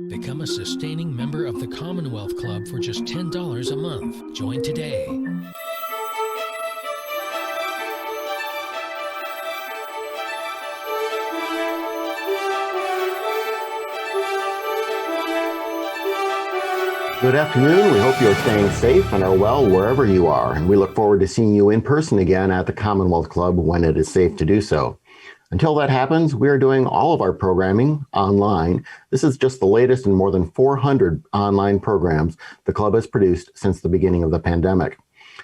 Become a sustaining member of the Commonwealth Club for just $10 a month. Join today. Good afternoon. We hope you're staying safe and are well wherever you are. And we look forward to seeing you in person again at the Commonwealth Club when it is safe to do so. Until that happens, we are doing all of our programming online. This is just the latest in more than 400 online programs the club has produced since the beginning of the pandemic.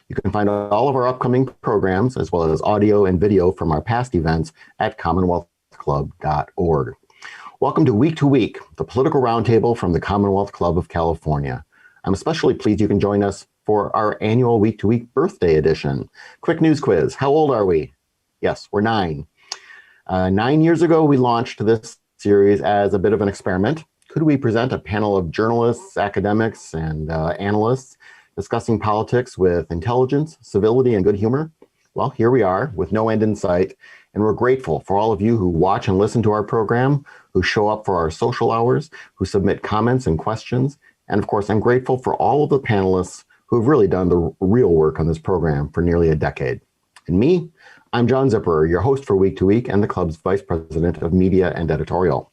You can find all of our upcoming programs, as well as audio and video from our past events at commonwealthclub.org. Welcome to Week, the political roundtable from the Commonwealth Club of California. I'm especially pleased you can join us for our annual Week birthday edition. Quick news quiz. How old are we? Yes, we're 9. 9 years ago, we launched this series as a bit of an experiment. Could we present a panel of journalists, academics, and analysts discussing politics with intelligence, civility, and good humor? Well, here we are with no end in sight, and we're grateful for all of you who watch and listen to our program, who show up for our social hours, who submit comments and questions. And of course, I'm grateful for all of the panelists who have really done the real work on this program for nearly a decade. And me, I'm John Zipperer, your host for Week and the club's Vice President of Media and Editorial.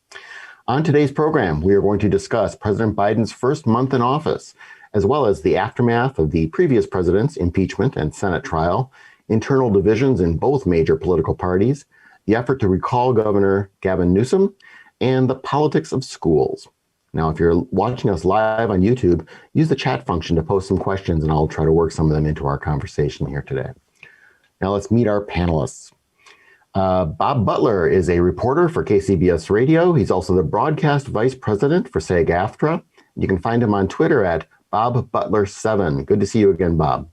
On today's program, we are going to discuss President Biden's first month in office, as well as the aftermath of the previous president's impeachment and Senate trial, internal divisions in both major political parties, the effort to recall Governor Gavin Newsom, and the politics of schools. Now, if you're watching us live on YouTube, use the chat function to post some questions, and I'll try to work some of them into our conversation here today. Now, let's meet our panelists. Bob Butler is a reporter for KCBS Radio. He's also the broadcast vice president for SAG-AFTRA. You can find him on Twitter at BobButler7. Good to see you again, Bob.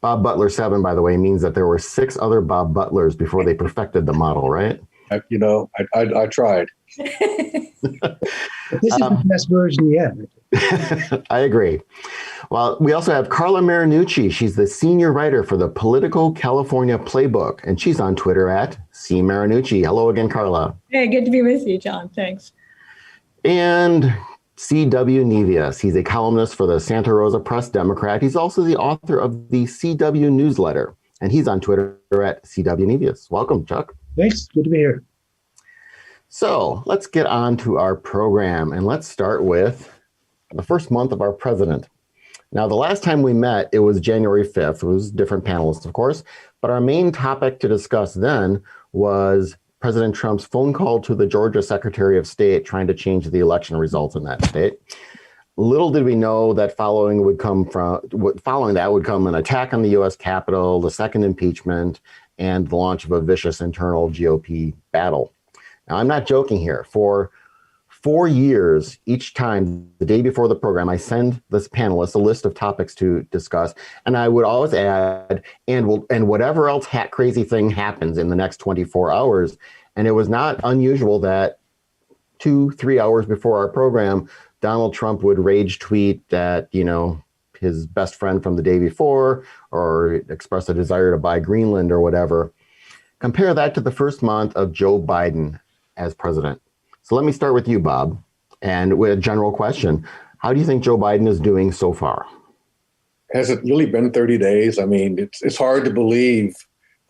Bob Butler 7, by the way, means that there were 6 other Bob Butlers before they perfected the model, right? I tried. This is the best version yet. I agree. Well, we also have Carla Marinucci. She's the senior writer for the Politico California Playbook, and she's on Twitter at @CMarinucci. Hello again, Carla. Hey, good to be with you, John. Thanks. And C.W. Nevius. He's a columnist for the Santa Rosa Press Democrat. He's also the author of the CW newsletter, and he's on Twitter at C.W. Nevius. Welcome, Chuck. Thanks. Good to be here. So let's get on to our program, and let's start with the first month of our president. Now, the last time we met, it was January 5th. It was different panelists, of course, but our main topic to discuss then was President Trump's phone call to the Georgia Secretary of State trying to change the election results in that state. Little did we know that following that would come an attack on the U.S. Capitol, the second impeachment, and the launch of a vicious internal GOP battle. Now, I'm not joking here. For 4 years, each time, the day before the program, I send this panelist a list of topics to discuss, and I would always add, and whatever else crazy thing happens in the next 24 hours. And it was not unusual that 2-3 hours before our program, Donald Trump would rage tweet that, his best friend from the day before, or express a desire to buy Greenland or whatever. Compare that to the first month of Joe Biden as president. So let me start with you, Bob, and with a general question. How do you think Joe Biden is doing so far? Has it really been 30 days? I mean, it's hard to believe.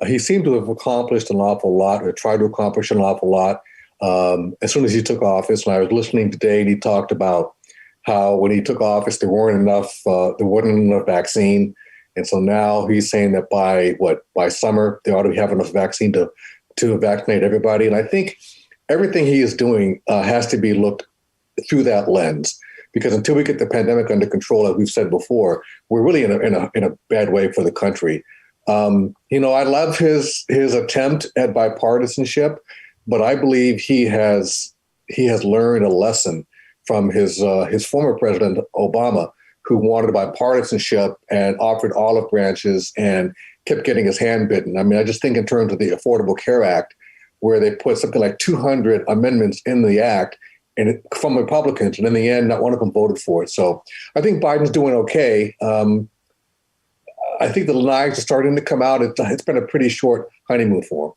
He seemed to have accomplished an awful lot, or tried to accomplish an awful lot. As soon as he took office, and I was listening today, and he talked about how when he took office, there wasn't enough vaccine. And so now he's saying that by summer, they ought to have enough vaccine to vaccinate everybody. And I think everything he is doing has to be looked through that lens, because until we get the pandemic under control, as we've said before, we're really in a bad way for the country. I love his attempt at bipartisanship, but I believe he has learned a lesson from his former president, Obama, who wanted bipartisanship and offered olive branches and kept getting his hand bitten. I mean, I just think in terms of the Affordable Care Act, where they put something like 200 amendments in the act from Republicans, and in the end, not one of them voted for it. So I think Biden's doing okay. I think the lines are starting to come out. It's been a pretty short honeymoon for him.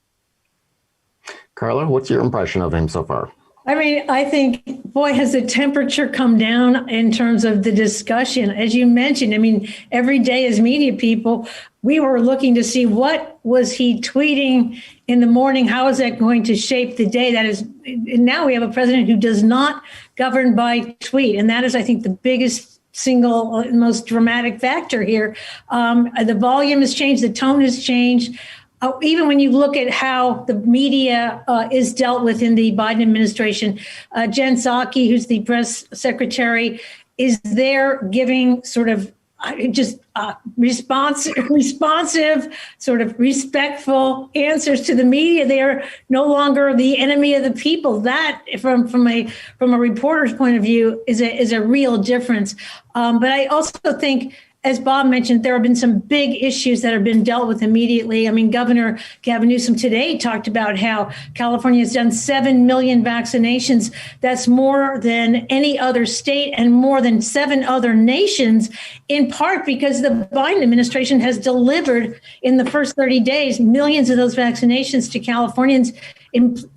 Carla, what's your impression of him so far? I mean, I think boy, has the temperature come down in terms of the discussion. As you mentioned, I mean, every day as media people, we were looking to see what was he tweeting in the morning? How is that going to shape the day? That is, now we have a president who does not govern by tweet. And that is, I think, the biggest single most dramatic factor here. The volume has changed. The tone has changed. Even when you look at how the media is dealt with in the Biden administration, Jen Psaki, who's the press secretary, is there giving sort of responsive, sort of respectful answers to the media. They are no longer the enemy of the people. That, from a reporter's point of view, is a real difference. But I also think, as Bob mentioned, there have been some big issues that have been dealt with immediately. I mean, Governor Gavin Newsom today talked about how California has done 7 million vaccinations. That's more than any other state and more than 7 other nations, in part because the Biden administration has delivered in the first 30 days millions of those vaccinations to Californians,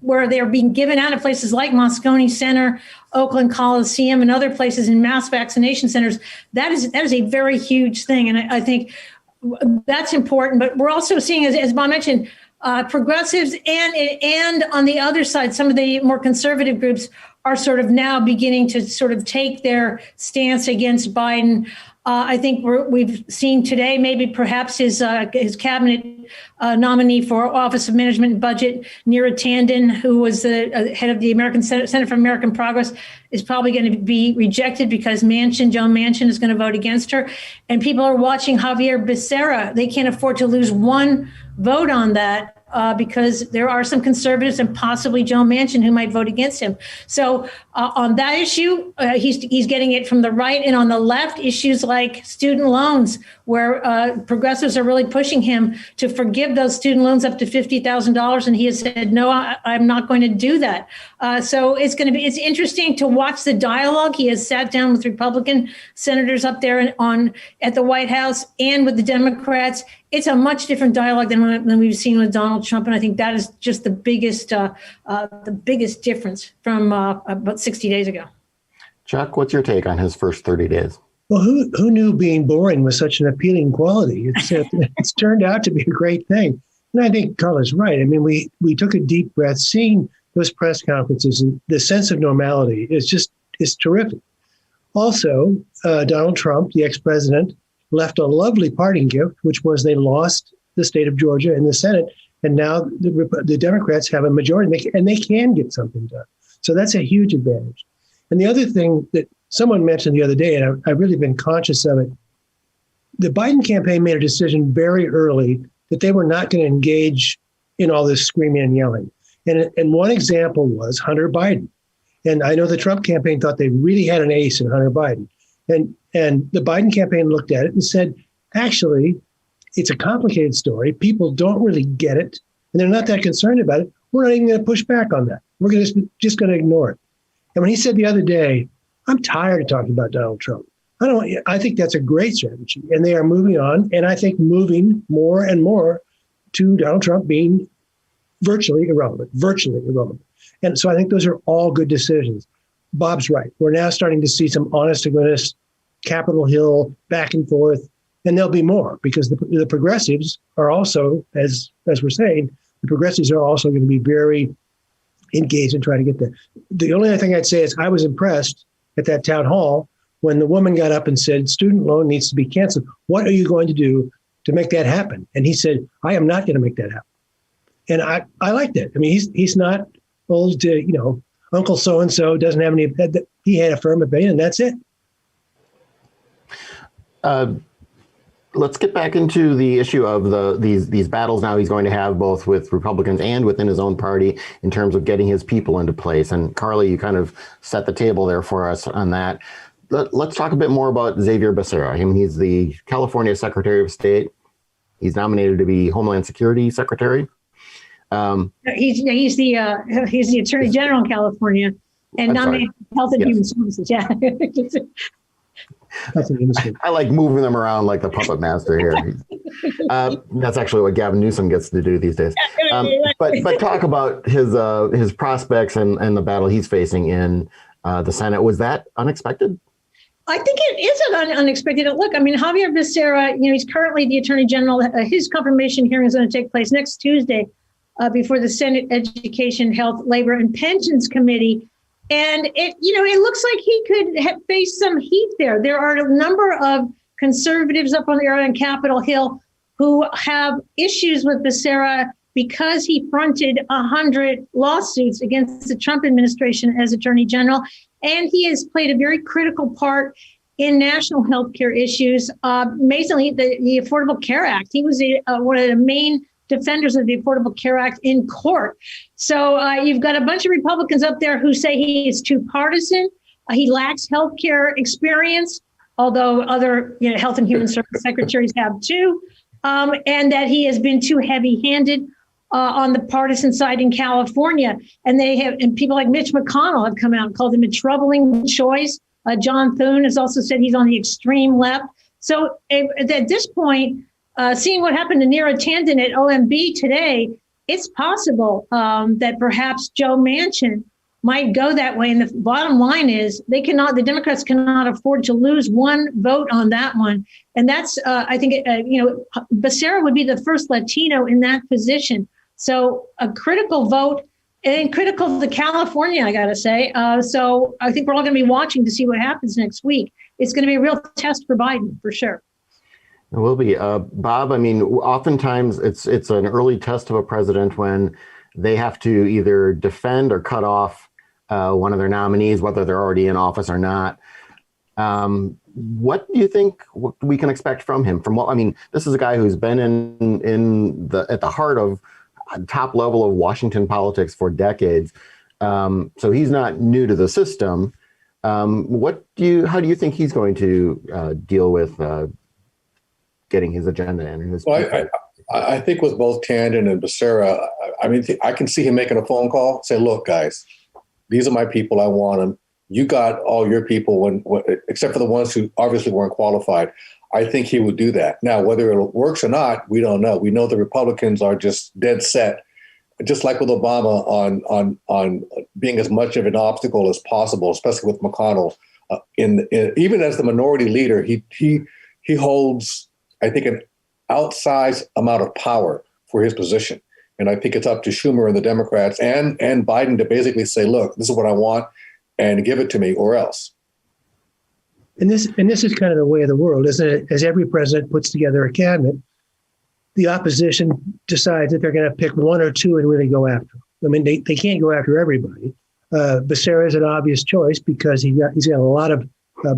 where they're being given out of places like Moscone Center, Oakland Coliseum, and other places in mass vaccination centers. That is a very huge thing. And I think that's important. But we're also seeing, as Bob mentioned, progressives and on the other side, some of the more conservative groups are sort of now beginning to sort of take their stance against Biden. I think we've seen today maybe perhaps his cabinet nominee for Office of Management and Budget, Neera Tanden, who was the head of the American Center for American Progress, is probably going to be rejected because Joe Manchin is going to vote against her. And people are watching Javier Becerra. They can't afford to lose one vote on that. Because there are some conservatives and possibly Joe Manchin who might vote against him. So on that issue, he's getting it from the right, and on the left, issues like student loans, where progressives are really pushing him to forgive those student loans up to $50,000, and he has said, no, I'm not going to do that. So it's interesting to watch the dialogue. He has sat down with Republican senators up there at the White House and with the Democrats. It's a much different dialogue than we've seen with Donald Trump, and I think that is just the biggest difference from about 60 days ago. Chuck, what's your take on his first 30 days? Well, who knew being boring was such an appealing quality? It's turned out to be a great thing. And I think Carla's right. I mean, we took a deep breath. Seeing those press conferences and the sense of normality is terrific. Also, Donald Trump, the ex-president, left a lovely parting gift, which was they lost the state of Georgia in the Senate. And now the Democrats have a majority, and they can get something done. So that's a huge advantage. And the other thing that someone mentioned the other day, and I've really been conscious of it, the Biden campaign made a decision very early that they were not going to engage in all this screaming and yelling. And one example was Hunter Biden. And I know the Trump campaign thought they really had an ace in Hunter Biden. And the Biden campaign looked at it and said, actually, it's a complicated story. People don't really get it, and they're not that concerned about it. We're not even going to push back on that. We're just going to ignore it. And when he said the other day, I'm tired of talking about Donald Trump. I think that's a great strategy, and they are moving on. And I think moving more and more to Donald Trump being virtually irrelevant. And so I think those are all good decisions. Bob's right. We're now starting to see some honest to goodness Capitol Hill back and forth, and there'll be more because the progressives are also, as we're saying, the progressives are also going to be very engaged in trying to get there. The only other thing I'd say is I was impressed at that town hall when the woman got up and said, student loan needs to be canceled. What are you going to do to make that happen? And he said, I am not going to make that happen. And I like that. I mean, he's not old, Uncle so-and-so doesn't have any, he had a firm opinion, and that's it. Let's get back into the issue of these battles now he's going to have both with Republicans and within his own party in terms of getting his people into place. And Carla, you kind of set the table there for us on that. Let's talk a bit more about Xavier Becerra. I mean, he's the California Secretary of State. He's nominated to be Homeland Security Secretary. He's the Attorney General in California and nominated for Health and Human Services. Yeah. I like moving them around like the puppet master here. That's actually what Gavin Newsom gets to do these days. But talk about his prospects and the battle he's facing in the Senate. Was that unexpected? I think it is unexpected. Look, I mean, Javier Becerra, he's currently the Attorney General. His confirmation hearing is going to take place next Tuesday before the Senate Education, Health, Labor, and Pensions Committee. And it looks like he could face some heat there. There are a number of conservatives up on the area on Capitol Hill who have issues with Becerra because he fronted 100 lawsuits against the Trump administration as Attorney General. And he has played a very critical part in national health care issues. Amazingly, the Affordable Care Act, he was one of the main defenders of the Affordable Care Act in court. So you've got a bunch of Republicans up there who say he is too partisan. He lacks health care experience, although other health and human service secretaries have too, and that he has been too heavy-handed on the partisan side in California. And people like Mitch McConnell have come out and called him a troubling choice. John Thune has also said he's on the extreme left. So at this point, seeing what happened to Neera Tanden at OMB today, it's possible that perhaps Joe Manchin might go that way. And the bottom line is the Democrats cannot afford to lose one vote on that one. And that's, I think, Becerra would be the first Latino in that position. So a critical vote and critical to California, I got to say. So I think we're all going to be watching to see what happens next week. It's going to be a real test for Biden, for sure. It will be. Bob, I mean, oftentimes it's an early test of a president when they have to either defend or cut off one of their nominees, whether they're already in office or not. What do you think we can expect from him? This is a guy who's been at the heart of top level of Washington politics for decades. So he's not new to the system. How do you think he's going to deal with getting his agenda in? I think with both Tanden and Becerra, I can see him making a phone call, say, look, guys, these are my people. I want them. You got all your people, except for the ones who obviously weren't qualified. I think he would do that. Now, whether it works or not, we don't know. We know the Republicans are just dead set, just like with Obama, on being as much of an obstacle as possible, especially with McConnell. Even as the minority leader, he holds, I think, an outsized amount of power for his position. And I think it's up to Schumer and the Democrats and Biden to basically say, look, this is what I want, and give it to me or else. And this is kind of the way of the world, isn't it? As every president puts together a cabinet, the opposition decides that they're going to pick one or two and really go after them. I mean, they can't go after everybody. Becerra is an obvious choice because he's got a lot of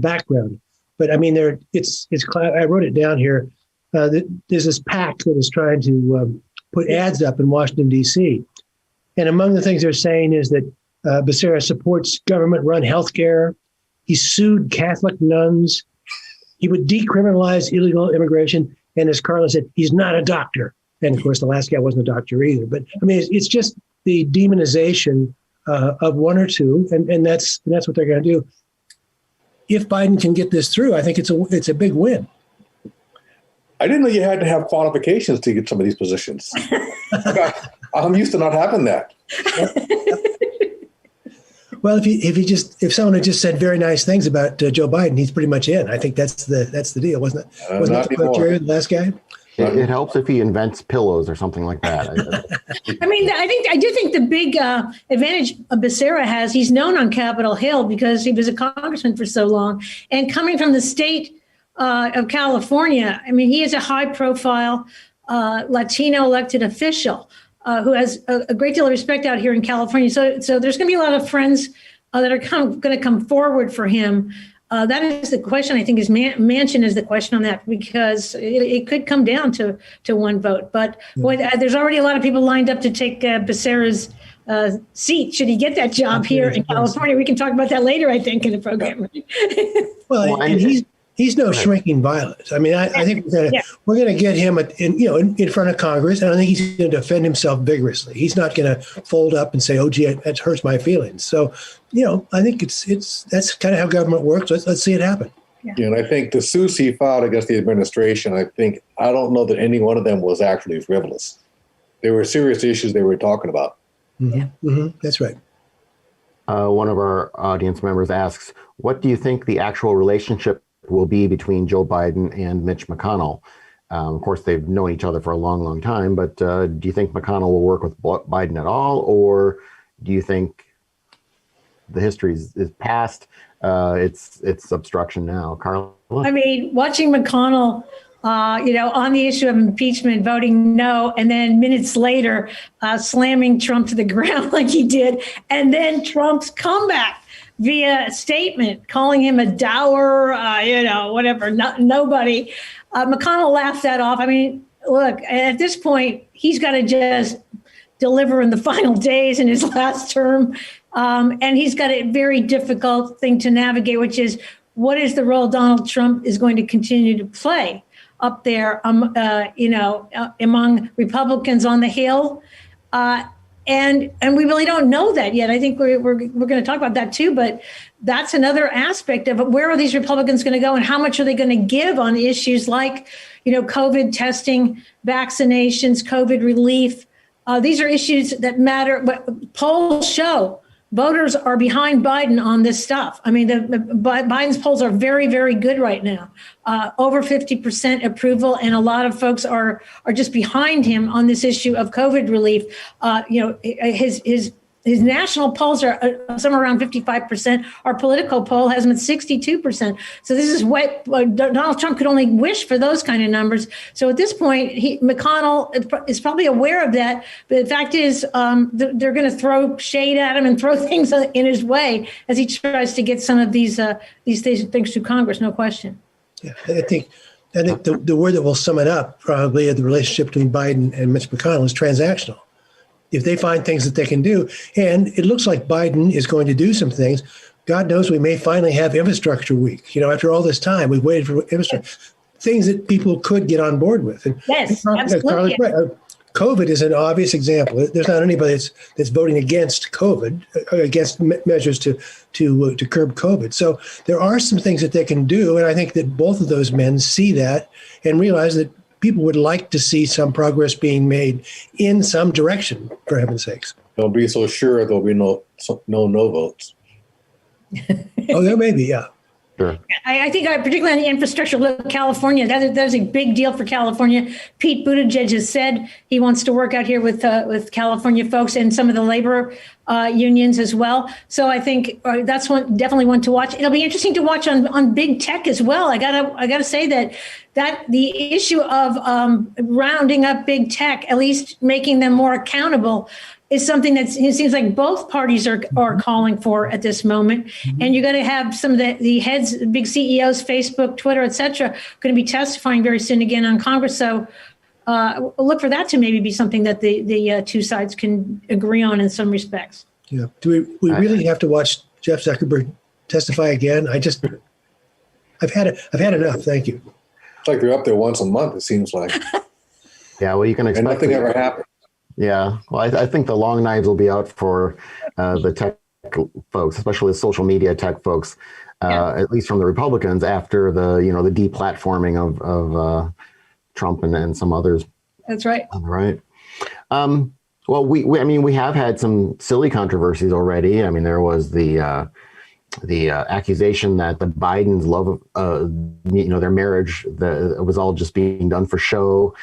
background. But I mean, I wrote it down here. There's this PAC that is trying to put ads up in Washington, D.C. And among the things they're saying is that Becerra supports government-run healthcare. He sued Catholic nuns. He would decriminalize illegal immigration. And as Carla said, he's not a doctor. And of course, the last guy wasn't a doctor either. But I mean, it's just the demonization of one or two, and that's what they're going to do. If Biden can get this through, I think it's a big win. I didn't know you had to have qualifications to get some of these positions. I'm used to not having that. Well, if someone had just said very nice things about Joe Biden, he's pretty much in. I think that's the deal, wasn't it? Wasn't that the criteria, the last guy? It helps if he invents pillows or something like that. I do think the big advantage Becerra has, he's known on Capitol Hill because he was a congressman for so long, and coming from the state of California, I mean, he is a high-profile Latino elected official. Who has a great deal of respect out here in California. So there's going to be a lot of friends that are going to come forward for him. That is the question. I think is Manchin is the question on that, because it could come down to one vote. But boy, there's already a lot of people lined up to take Becerra's seat should he get that job here in California. We can talk about that later, I think, in the program. Well, and he's no shrinking violet. I mean, I think we're going to get him in front of Congress, and I think he's going to defend himself vigorously. He's not going to fold up and say, "Oh, gee, that hurts my feelings." So, I think that's kind of how government works. Let's see it happen. Yeah, and I think the suits he filed against the administration, I don't know that any one of them was actually frivolous. They were serious issues they were talking about. Mm-hmm. Mm-hmm. That's right. One of our audience members asks, what do you think the actual relationship will be between Joe Biden and Mitch McConnell? Of course, they've known each other for a long, long time, but do you think McConnell will work with Biden at all, or do you think the history is past? It's obstruction now. Carla? I mean, watching McConnell, on the issue of impeachment, voting no, and then minutes later, slamming Trump to the ground like he did, and then Trump's comeback via statement, calling him a dour, whatever, nobody. McConnell laughed that off. I mean, look, at this point, he's got to just deliver in the final days in his last term. And he's got a very difficult thing to navigate, which is what is the role Donald Trump is going to continue to play up there, among Republicans on the Hill. And we really don't know that yet. I think we're going to talk about that too, but that's another aspect of it. Where are these Republicans going to go and how much are they going to give on issues like, COVID testing, vaccinations, COVID relief? These are issues that matter. But polls show voters are behind Biden on this stuff. I mean, Biden's polls are very, very good right now. Over 50% approval, and a lot of folks are just behind him on this issue of COVID relief. His national polls are somewhere around 55%. Our political poll has him at 62%. So this is what Donald Trump could only wish for, those kind of numbers. So at this point, McConnell is probably aware of that. But the fact is, they're going to throw shade at him and throw things in his way as he tries to get some of these things to Congress. No question. Yeah, I think the word that will sum it up probably of the relationship between Biden and Mitch McConnell is transactional. If they find things that they can do, and it looks like Biden is going to do some things, God knows we may finally have infrastructure week. After all this time, we've waited for infrastructure, things that people could get on board with. And yes, absolutely. COVID is an obvious example. There's not anybody that's voting against COVID, against measures to curb COVID. So there are some things that they can do, and I think that both of those men see that and realize that people would like to see some progress being made in some direction, for heaven's sakes. Don't be so sure there'll be no votes. Oh, there may be, yeah. Sure. I think particularly on the infrastructure, look, California, that's a big deal for California. Pete Buttigieg has said he wants to work out here with California folks and some of the labor unions as well. So I think that's definitely one to watch. It'll be interesting to watch on big tech as well. I gotta say that the issue of rounding up big tech, at least making them more accountable, is something that it seems like both parties are calling for at this moment. Mm-hmm. And you're going to have some of the heads, big CEOs, Facebook, Twitter, et cetera, going to be testifying very soon again on Congress. So look for that to maybe be something that the two sides can agree on in some respects. Yeah. Do we really have to watch Jeff Zuckerberg testify again? I've had enough. Thank you. It's like they're up there once a month, it seems like. Yeah, well, you can expect. And nothing ever happened. Yeah, well, I think the long knives will be out for the tech folks, especially the social media tech folks, at least from the Republicans after the deplatforming of Trump and some others. That's right. Right. Well, we have had some silly controversies already. I mean, there was the accusation that the Bidens' love of their marriage was all just being done for show.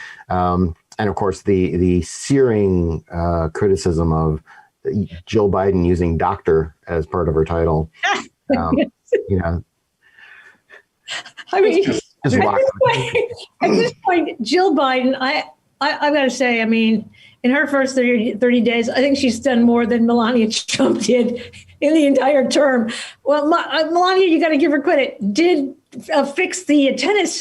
And of course, the searing criticism of Jill Biden using "doctor" as part of her title. I mean, at this point, Jill Biden, I've got to say, I mean, in her first 30 days, I think she's done more than Melania Trump did in the entire term. Well, Melania, you got to give her credit, did fix the tennis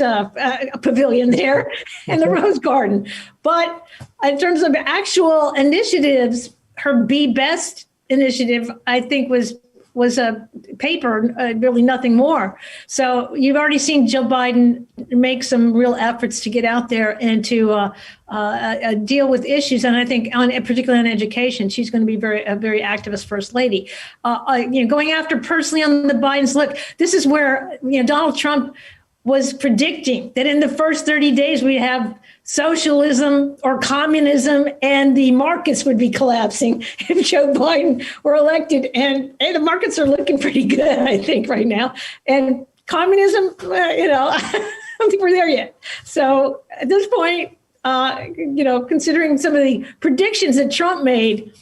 pavilion there and the Rose Garden. But in terms of actual initiatives, her Be Best initiative, I think, was a paper, really nothing more. So you've already seen Joe Biden make some real efforts to get out there and to deal with issues. And I think, particularly on education, she's going to be a very activist first lady. Going after personally on the Bidens. Look, this is where Donald Trump was predicting that in the first 30 days we'd have socialism or communism and the markets would be collapsing if Joe Biden were elected. And hey, the markets are looking pretty good, I think, right now. And communism, I don't think we're there yet. So at this point, considering some of the predictions that Trump made,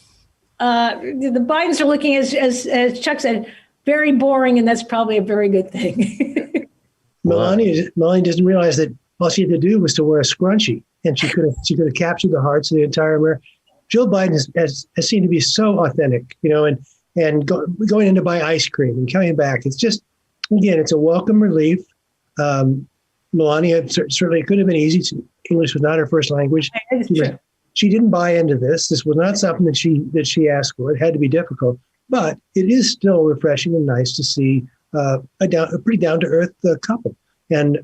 the Bidens are looking, as Chuck said, very boring, and that's probably a very good thing. Melania doesn't realize that all she had to do was to wear a scrunchie, and she could have captured the hearts of the entire America. Joe Biden has seemed to be so authentic, and going in to buy ice cream and coming back. It's just, again, it's a welcome relief. Melania certainly could have been easy. English was not her first language. She didn't buy into this. This was not something that she asked for. It had to be difficult, but it is still refreshing and nice to see a pretty down to earth couple, and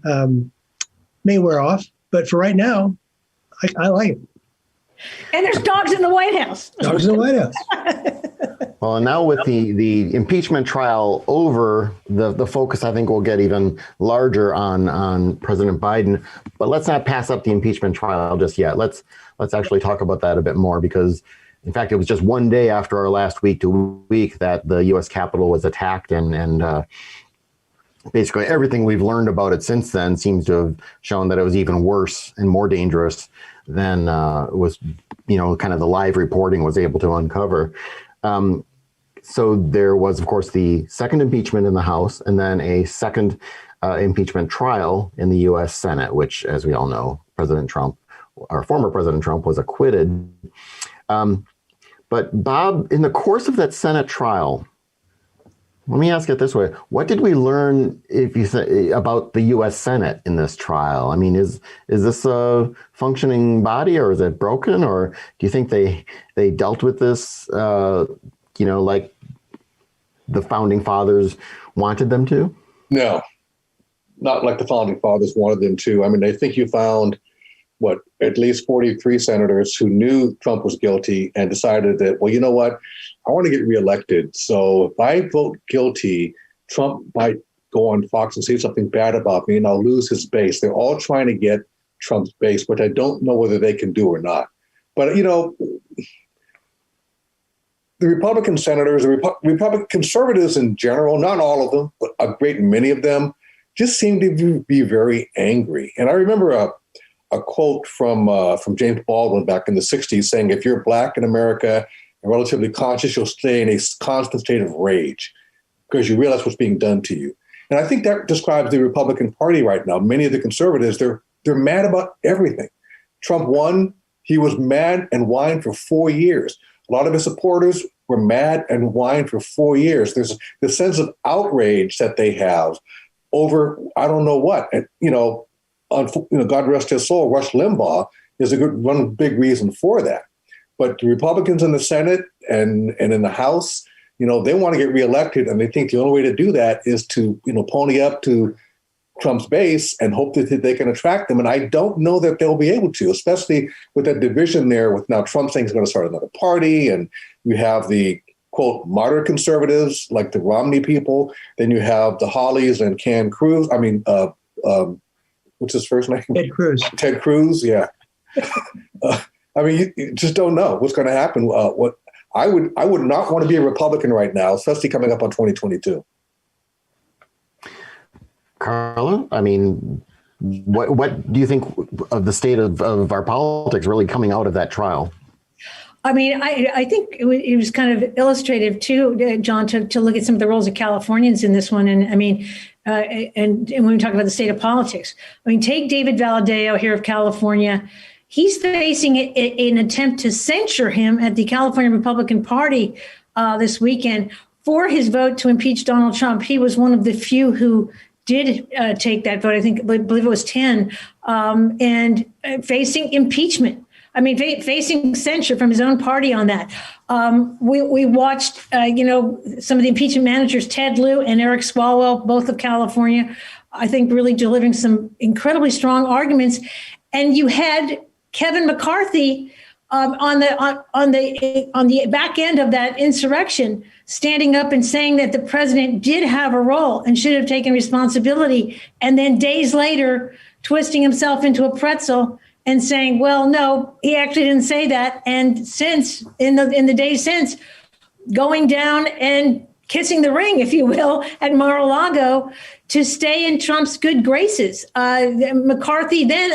may wear off. But for right now, I like it. And there's dogs in the White House. Dogs in the White House. Well, and now with the impeachment trial over, the focus, I think, will get even larger on President Biden. But let's not pass up the impeachment trial just yet. Let's actually talk about that a bit more, because, in fact, it was just one day after our last week to week that the U.S. Capitol was attacked, and basically everything we've learned about it since then seems to have shown that it was even worse and more dangerous than was, kind of the live reporting was able to uncover. So there was, of course, the second impeachment in the House, and then a second impeachment trial in the U.S. Senate, which, as we all know, former President Trump was acquitted. But Bob, in the course of that Senate trial, let me ask it this way: what did we learn, about the U.S. Senate in this trial? I mean, is this a functioning body, or is it broken, or do you think they dealt with this, like the founding fathers wanted them to? No, not like the founding fathers wanted them to. I mean, I think you found at least 43 senators who knew Trump was guilty and decided that, well, you know what? I want to get reelected. So if I vote guilty, Trump might go on Fox and say something bad about me, and I'll lose his base. They're all trying to get Trump's base, which I don't know whether they can do or not. But, the Republican senators, the Republican conservatives in general, not all of them, but a great many of them, just seem to be very angry. And I remember a quote from James Baldwin back in the 60s saying, if you're Black in America and relatively conscious, you'll stay in a constant state of rage because you realize what's being done to you. And I think that describes the Republican Party right now. Many of the conservatives, they're mad about everything. Trump won. He was mad and whined for 4 years. A lot of his supporters were mad and whined for 4 years. There's the sense of outrage that they have over, I don't know what. And, God rest his soul, Rush Limbaugh is one big reason for that. But the Republicans in the Senate and in the House, they want to get reelected, and they think the only way to do that is to, pony up to Trump's base and hope that they can attract them. And I don't know that they'll be able to, especially with that division there with now Trump saying he's going to start another party. And you have the, quote, moderate conservatives like the Romney people. Then you have the Hollies and Cruz. What's his first name? Ted Cruz. Ted Cruz, yeah. You just don't know what's going to happen. I would not want to be a Republican right now, especially coming up on 2022. Carla, what do you think of the state of our politics really coming out of that trial? I think it was kind of illustrative too, John, to look at some of the roles of Californians in this one. And and when we talk about the state of politics, take David Valadao here of California. He's facing an attempt to censure him at the California Republican Party this weekend for his vote to impeach Donald Trump. He was one of the few who did take that vote. I believe it was 10, and facing impeachment. Facing censure from his own party on that. We watched, some of the impeachment managers, Ted Lieu and Eric Swalwell, both of California, I think really delivering some incredibly strong arguments. And you had Kevin McCarthy, on the back end of that insurrection, standing up and saying that the president did have a role and should have taken responsibility, and then days later twisting himself into a pretzel and saying, well, no, he actually didn't say that. And since in the days since, going down and kissing the ring, if you will, at Mar-a-Lago to stay in Trump's good graces. McCarthy then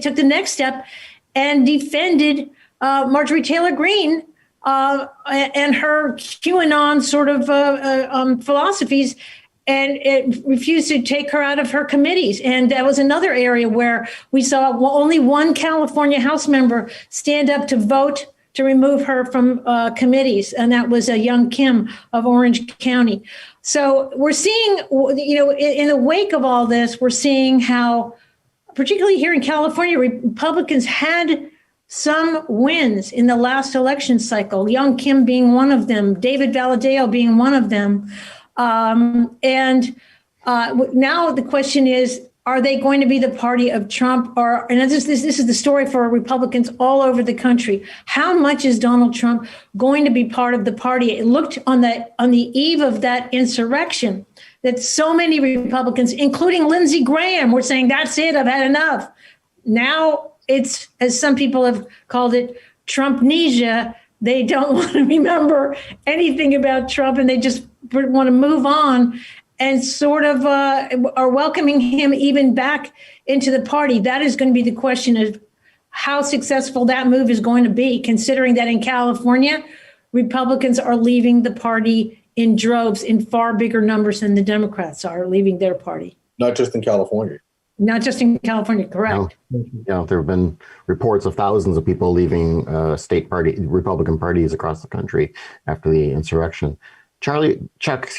took the next step and defended Marjorie Taylor Greene and her QAnon sort of philosophies, and it refused to take her out of her committees. And that was another area where we saw only one California House member stand up to vote to remove her from committees, and that was Young Kim of Orange County. So we're seeing, in the wake of all this, we're seeing how, particularly here in California, Republicans had some wins in the last election cycle, Young Kim being one of them, David Valadao being one of them. And now the question is, are they going to be the party of Trump? And this is the story for Republicans all over the country. How much is Donald Trump going to be part of the party? It looked on the eve of that insurrection that so many Republicans, including Lindsey Graham, were saying, that's it, I've had enough. Now it's, as some people have called it, Trumpnesia. They don't want to remember anything about Trump, and they just want to move on and sort of are welcoming him even back into the party. That is going to be the question of how successful that move is going to be, considering that in California, Republicans are leaving the party in droves in far bigger numbers than the Democrats are leaving their party. Not just in California. Not just in California, correct. There have been reports of thousands of people leaving Republican parties across the country after the insurrection. Chuck,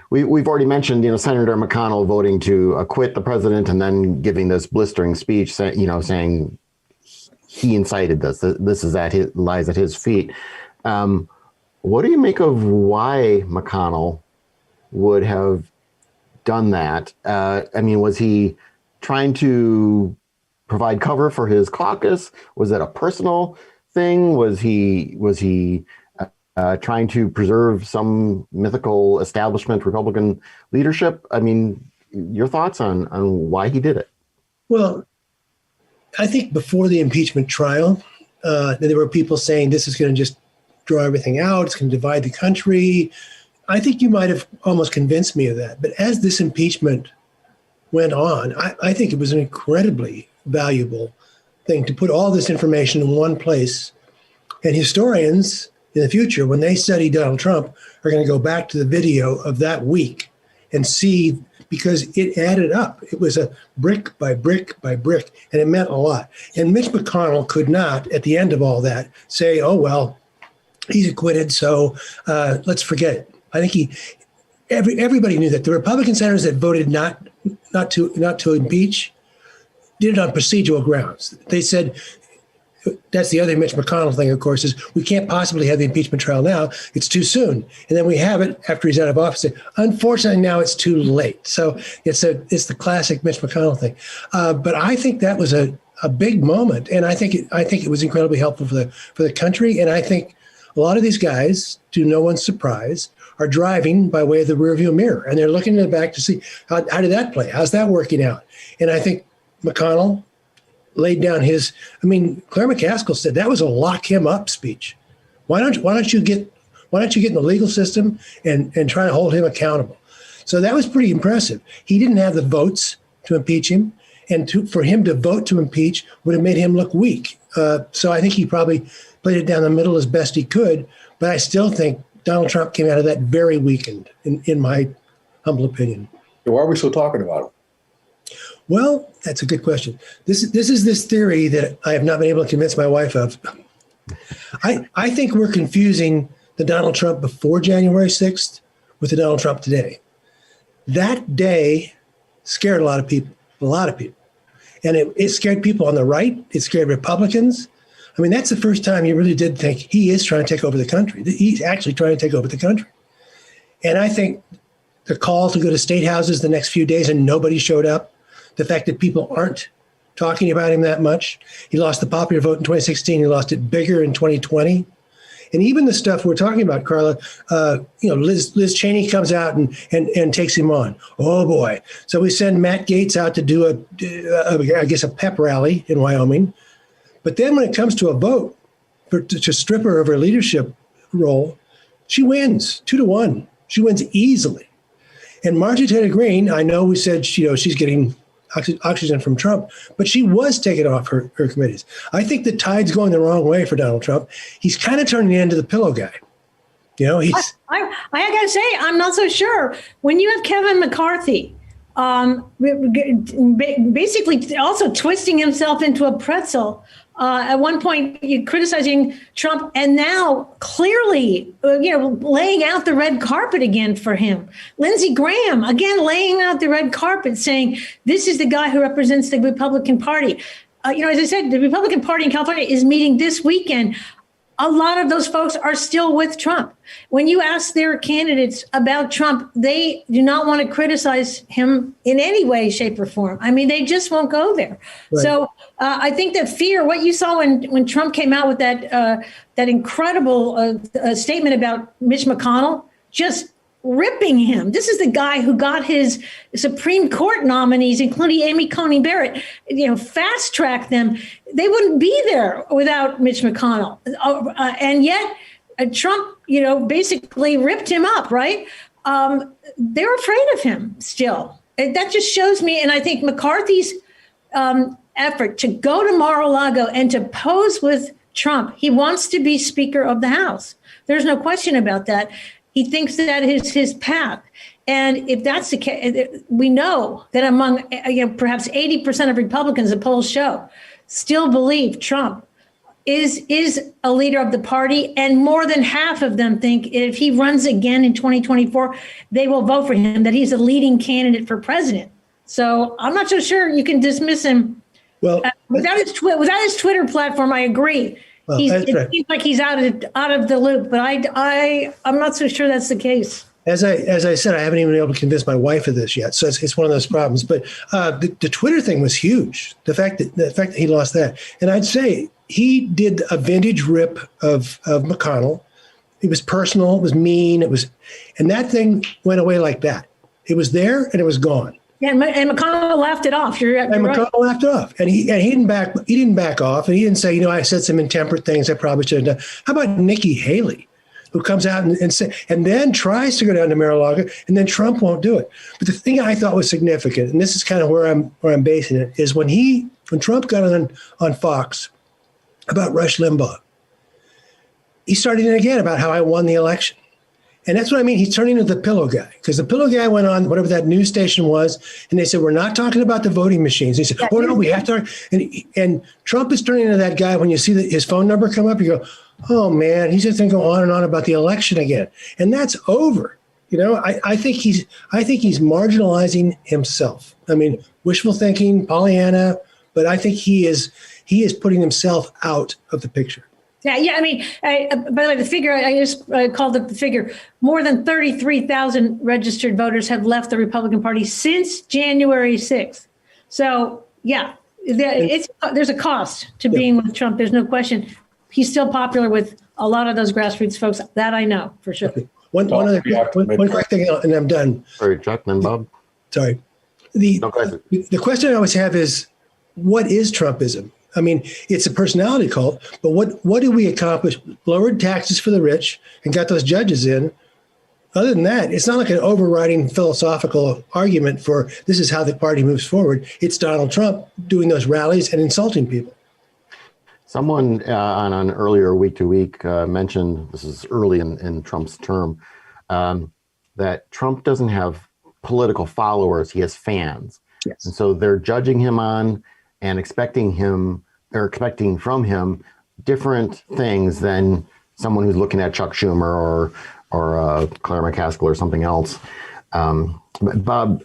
we've already mentioned, Senator McConnell voting to acquit the president and then giving this blistering speech, saying he incited this. This is lies at his feet. What do you make of why McConnell would have done that? Was he trying to provide cover for his caucus? Was it a personal thing? Was he trying to preserve some mythical establishment Republican leadership? Your thoughts on why he did it? Well, I think before the impeachment trial, there were people saying this is going to just draw everything out. It's going to divide the country. I think you might have almost convinced me of that. But as this impeachment went on, I think it was an incredibly valuable thing to put all this information in one place. And historians in the future, when they study Donald Trump, are going to go back to the video of that week and see, because it added up. It was a brick by brick by brick, and it meant a lot. And Mitch McConnell could not, at the end of all that, say, oh, well, he's acquitted, so let's forget it. I think everybody knew that. The Republican senators that voted not to impeach did it on procedural grounds. They said, that's the other Mitch McConnell thing, of course, is we can't possibly have the impeachment trial now. It's too soon. And then we have it after he's out of office. Unfortunately, now it's too late. So it's the classic Mitch McConnell thing. But I think that was a big moment, and I think it was incredibly helpful for the country. And I think a lot of these guys, to no one's surprise, are driving by way of the rearview mirror, and they're looking in the back to see how did that play? How's that working out? And I think McConnell laid down Claire McCaskill said that was a lock him up speech. Why don't you get in the legal system and try to hold him accountable? So that was pretty impressive. He didn't have the votes to impeach him, and for him to vote to impeach would have made him look weak. So I think he probably played it down the middle as best he could, but I still think Donald Trump came out of that very weakened, in my humble opinion. Why are we still talking about him? Well, that's a good question. This is this theory that I have not been able to convince my wife of. I think we're confusing the Donald Trump before January 6th with the Donald Trump today. That day scared a lot of people. And it scared people on the right. It scared Republicans. That's the first time you really did think he is trying to take over the country. He's actually trying to take over the country. And I think the call to go to state houses the next few days and nobody showed up, the fact that people aren't talking about him that much. He lost the popular vote in 2016. He lost it bigger in 2020. And even the stuff we're talking about, Carla, Liz Cheney comes out and takes him on. Oh, boy. So we send Matt Gaetz out to do a pep rally in Wyoming. But then when it comes to a vote to strip her of her leadership role, she wins 2-1. She wins easily. And Marjorie Taylor Greene, I know we said she's getting oxygen from Trump, but she was taken off her committees. I think the tide's going the wrong way for Donald Trump. He's kind of turning into the pillow guy. I got to say, I'm not so sure. When you have Kevin McCarthy basically also twisting himself into a pretzel, at one point criticizing Trump, and now clearly, laying out the red carpet again for him. Lindsey Graham, again, laying out the red carpet, saying this is the guy who represents the Republican Party. As I said, the Republican Party in California is meeting this weekend. A lot of those folks are still with Trump. When you ask their candidates about Trump, they do not want to criticize him in any way, shape, or form. I mean, they just won't go there. Right. So I think that fear, what you saw when Trump came out with that incredible statement about Mitch McConnell, just ripping him. This is the guy who got his Supreme Court nominees, including Amy Coney Barrett, fast track them. They wouldn't be there without Mitch McConnell. And yet Trump, basically ripped him up, right? They're afraid of him still. That just shows me, and I think McCarthy's effort to go to Mar-a-Lago and to pose with Trump, he wants to be Speaker of the House. There's no question about that. He thinks that is his path. And if that's the case, we know that among perhaps 80% of Republicans, the polls show, still believe Trump is a leader of the party. And more than half of them think if he runs again in 2024, they will vote for him, that he's a leading candidate for president. So I'm not so sure you can dismiss him. Well, without his Twitter platform, I agree. Well, it seems like he's out of the loop, but I'm not so sure that's the case. As I said, I haven't even been able to convince my wife of this yet, so it's one of those problems. But the Twitter thing was huge. The fact that he lost that, and I'd say he did a vintage rip of McConnell. It was personal. It was mean. And that thing went away like that. It was there and it was gone. Yeah, and McConnell laughed it off. McConnell laughed it off, and he didn't back off, and he didn't say, I said some intemperate things I probably shouldn't have done. How about Nikki Haley, who comes out and then tries to go down to Mar-a-Lago, and then Trump won't do it. But the thing I thought was significant, and this is kind of where I'm basing it, is when Trump got on Fox about Rush Limbaugh, he started in again about how I won the election. And that's what I mean. He's turning into the pillow guy, because the pillow guy went on whatever that news station was, and they said, we're not talking about the voting machines. He said, oh, no, we have to. And Trump is turning into that guy. When you see his phone number come up, you go, oh, man, he's just going to go on and on about the election again. And that's over. I think he's marginalizing himself. I mean, wishful thinking, Pollyanna, but I think he is putting himself out of the picture. Yeah. I mean, by the way, the figure, I just called up the figure. More than 33,000 registered voters have left the Republican Party since January 6th. So, yeah, there's a cost to being with Trump. There's no question. He's still popular with a lot of those grassroots folks. That I know for sure. Okay. One quick thing, and I'm done. Sorry, Chuck, then Bob. Sorry. The question I always have is, what is Trumpism? I mean, it's a personality cult, but what did we accomplish? Lowered taxes for the rich and got those judges in. Other than that, it's not like an overriding philosophical argument for this is how the party moves forward. It's Donald Trump doing those rallies and insulting people. Someone on an earlier Week to Week mentioned, this is early in Trump's term, that Trump doesn't have political followers, he has fans. Yes. And so they're judging him on and expecting from him different things than someone who's looking at Chuck Schumer or Claire McCaskill or something else. Bob,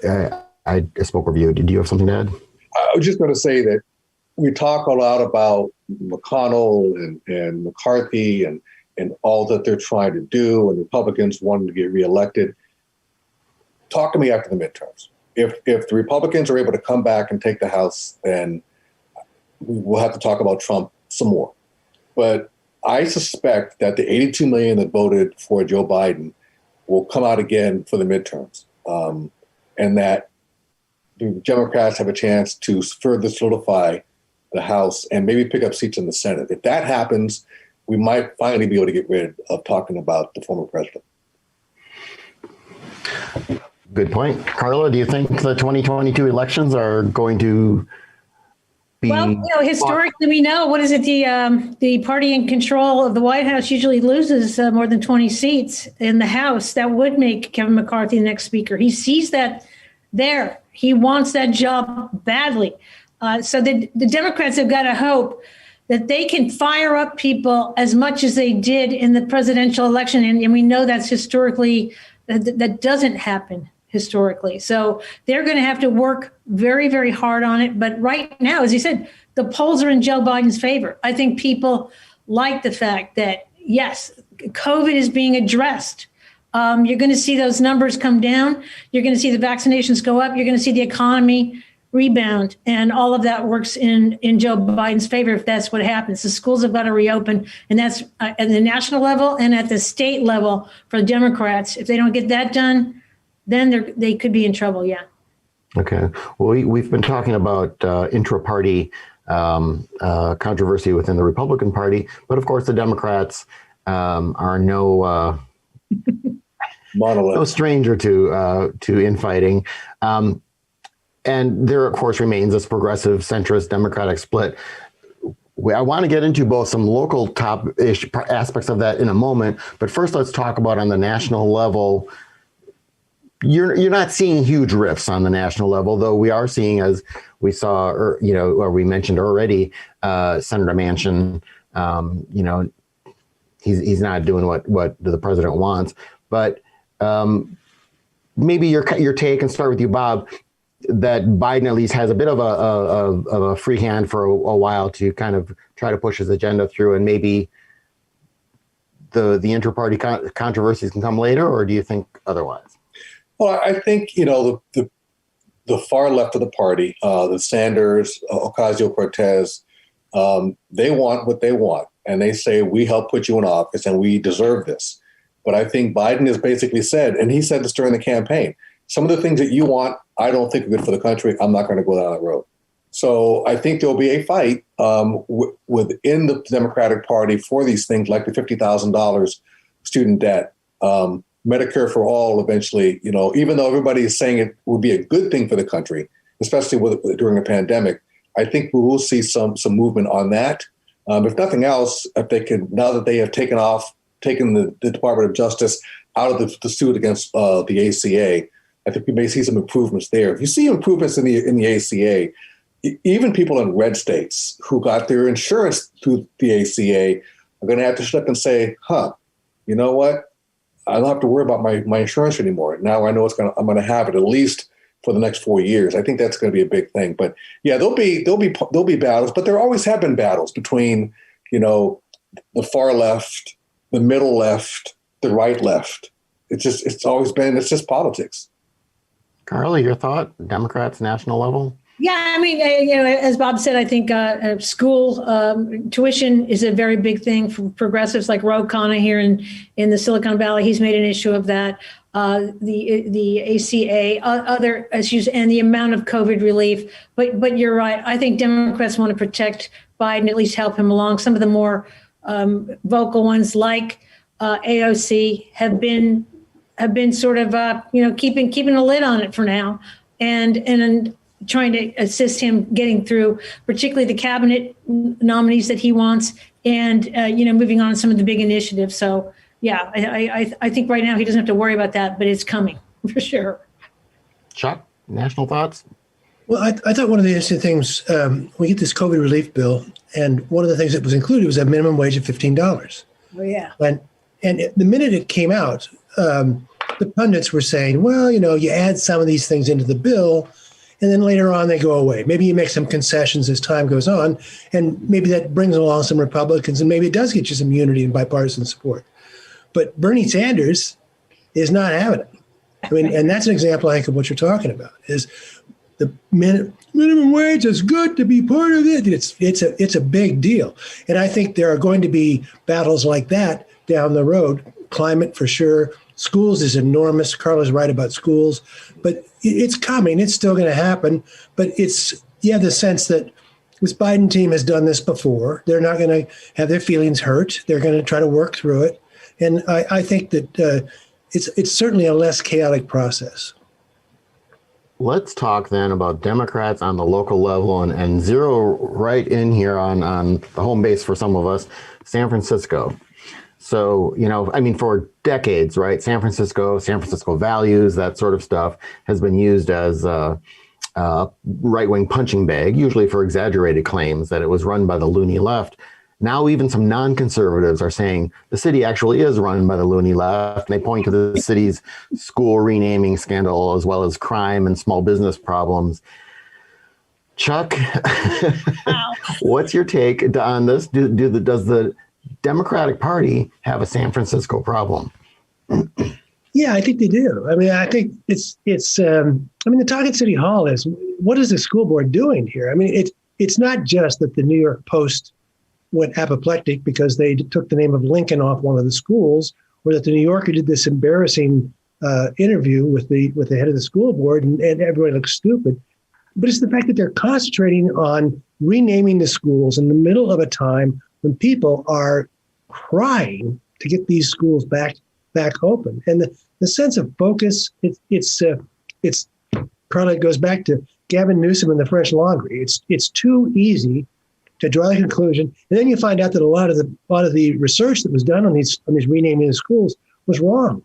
I spoke with you. Did you have something to add? I was just going to say that we talk a lot about McConnell and McCarthy and all that they're trying to do, and Republicans wanting to get reelected. Talk to me after the midterms. If the Republicans are able to come back and take the House, then we'll have to talk about Trump some more. But I suspect that the 82 million that voted for Joe Biden will come out again for the midterms, and that the Democrats have a chance to further solidify the House and maybe pick up seats in the Senate. If that happens, we might finally be able to get rid of talking about the former president. Good point. Carla, do you think the 2022 elections are going to be... Well, historically, we know, what is it? The party in control of the White House usually loses more than 20 seats in the House. That would make Kevin McCarthy the next speaker. He sees that there. He wants that job badly. So the Democrats have got to hope that they can fire up people as much as they did in the presidential election. And we know that's historically, that doesn't happen historically. So they're going to have to work very, very hard on it. But right now, as you said, the polls are in Joe Biden's favor. I think people like the fact that, yes, COVID is being addressed. You're going to see those numbers come down. You're going to see the vaccinations go up. You're going to see the economy rebound. And all of that works in Joe Biden's favor if that's what happens. The schools have got to reopen. And that's at the national level and at the state level for the Democrats. If they don't get that done, then they could be in trouble. Yeah. Okay. Well, we've been talking about intra-party controversy within the Republican Party. But of course, the Democrats are no stranger to infighting. And there, of course, remains this progressive centrist Democratic split. I want to get into both some local top-ish aspects of that in a moment. But first, let's talk about on the national level. You're not seeing huge rifts on the national level, though we are seeing, as we saw, or we mentioned already, Senator Manchin. He's not doing what the president wants. But maybe your take, and start with you, Bob, that Biden at least has a bit of a free hand for a while to kind of try to push his agenda through, and maybe the inter-party controversies can come later, or do you think otherwise? Well, I think, the far left of the party, the Sanders, Ocasio-Cortez, they want what they want. And they say, we helped put you in office and we deserve this. But I think Biden has basically said, and he said this during the campaign, some of the things that you want, I don't think are good for the country. I'm not going to go down that road. So I think there'll be a fight within the Democratic Party for these things like the $50,000 student debt, Medicare for all eventually, even though everybody is saying it would be a good thing for the country, especially during a pandemic, I think we will see some movement on that. If nothing else, if they can, now that they have taken the Department of Justice out of the suit against the ACA, I think we may see some improvements there. If you see improvements in the ACA, even people in red states who got their insurance through the ACA are going to have to step and say, you know what? I don't have to worry about my insurance anymore. Now I know I'm going to have it at least for the next 4 years. I think that's going to be a big thing. But yeah, there'll be battles, but there always have been battles between, the far left, the middle left, the right left. It's just politics. Carla, your thought? Democrats, national level? Yeah, I mean, as Bob said, I think school tuition is a very big thing for progressives like Ro Khanna here in the Silicon Valley. He's made an issue of that. The ACA, other issues, and the amount of COVID relief. But you're right. I think Democrats want to protect Biden, at least help him along. Some of the more vocal ones, like AOC, have been sort of keeping a lid on it for now, and trying to assist him getting through, particularly the cabinet nominees that he wants, and moving on some of the big initiatives. So yeah, I think right now he doesn't have to worry about that, but it's coming for sure. Chuck, national thoughts? Well, I thought one of the interesting things, we get this COVID relief bill, and one of the things that was included was a minimum wage of $15. Oh yeah. And the minute it came out, the pundits were saying, well, you add some of these things into the bill, and then later on they go away. Maybe you make some concessions as time goes on, and maybe that brings along some Republicans, and maybe it does get you some unity and bipartisan support. But Bernie Sanders is not having it. I mean, and that's an example, I think, of what you're talking about, is the minimum wage is good to be part of it. It's a big deal. And I think there are going to be battles like that down the road. Climate for sure. Schools is enormous. Carla's right about schools, but it's coming. It's still going to happen. But you have the sense that this Biden team has done this before. They're not going to have their feelings hurt. They're going to try to work through it. And I think that it's certainly a less chaotic process. Let's talk then about Democrats on the local level and zero right in here on the home base for some of us, San Francisco. So, for decades, right, San Francisco values, that sort of stuff has been used as a right-wing punching bag, usually for exaggerated claims that it was run by the loony left. Now even some non-conservatives are saying the city actually is run by the loony left. And they point to the city's school renaming scandal as well as crime and small business problems. Chuck, wow. What's your take on this? Does the Democratic Party have a San Francisco problem? Yeah, I think they do. I think the talk at City Hall is, what is the school board doing here? It's not just that the New York Post went apoplectic because they took the name of Lincoln off one of the schools, or that the New Yorker did this embarrassing interview with the head of the school board and everybody looks stupid. But it's the fact that they're concentrating on renaming the schools in the middle of a time when people are crying to get these schools back open. And the sense of focus, it's Carla, it goes back to Gavin Newsom and the French Laundry. It's too easy to draw a conclusion, and then you find out that a lot of the research that was done on these renaming the schools was wrong.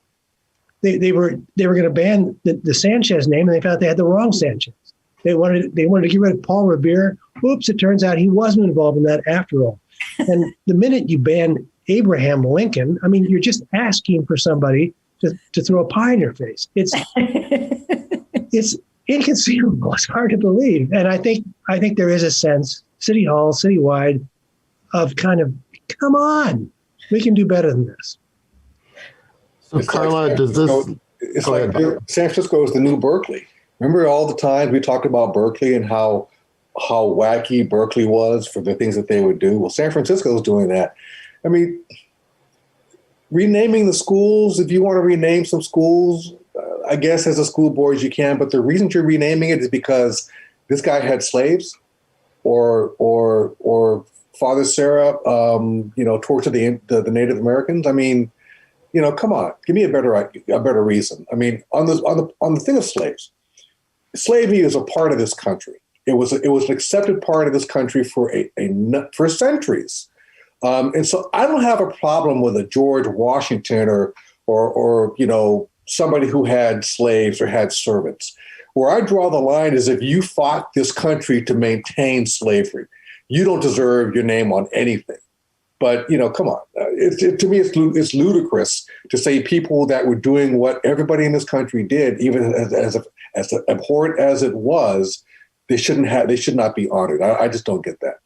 They were going to ban the Sanchez name, and they found out they had the wrong Sanchez. They wanted to get rid of Paul Revere. Oops! It turns out he wasn't involved in that after all. And the minute you ban Abraham Lincoln, you're just asking for somebody to throw a pie in your face. It's inconceivable. It's hard to believe. And I think there is a sense, City Hall, citywide, of kind of, come on, we can do better than this. So Carla, does this... It's like San Francisco is the new Berkeley. Remember all the times we talked about Berkeley and how wacky Berkeley was for the things that they would do? Well, San Francisco is doing that. Renaming the schools, if you want to rename some schools, I guess as a school board you can, but the reason you're renaming it is because this guy had slaves or Father Sarah, tortured the Native Americans. Come on, give me a better reason. On the thing of slaves, slavery is a part of this country. It was an accepted part of this country for centuries. And so I don't have a problem with a George Washington or somebody who had slaves or had servants. Where I draw the line is if you fought this country to maintain slavery, you don't deserve your name on anything. But, come on. To me, it's ludicrous to say people that were doing what everybody in this country did, even as abhorrent as it was, they should not be honored. I just don't get that.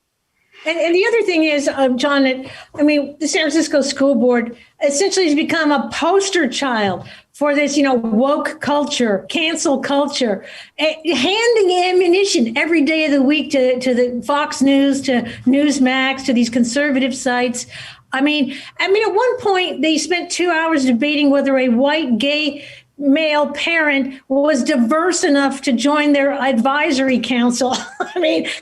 And the other thing is, John, the San Francisco School Board essentially has become a poster child for this, woke culture, cancel culture, handing ammunition every day of the week to the Fox News, to Newsmax, to these conservative sites. At one point they spent 2 hours debating whether a white gay male parent was diverse enough to join their advisory council.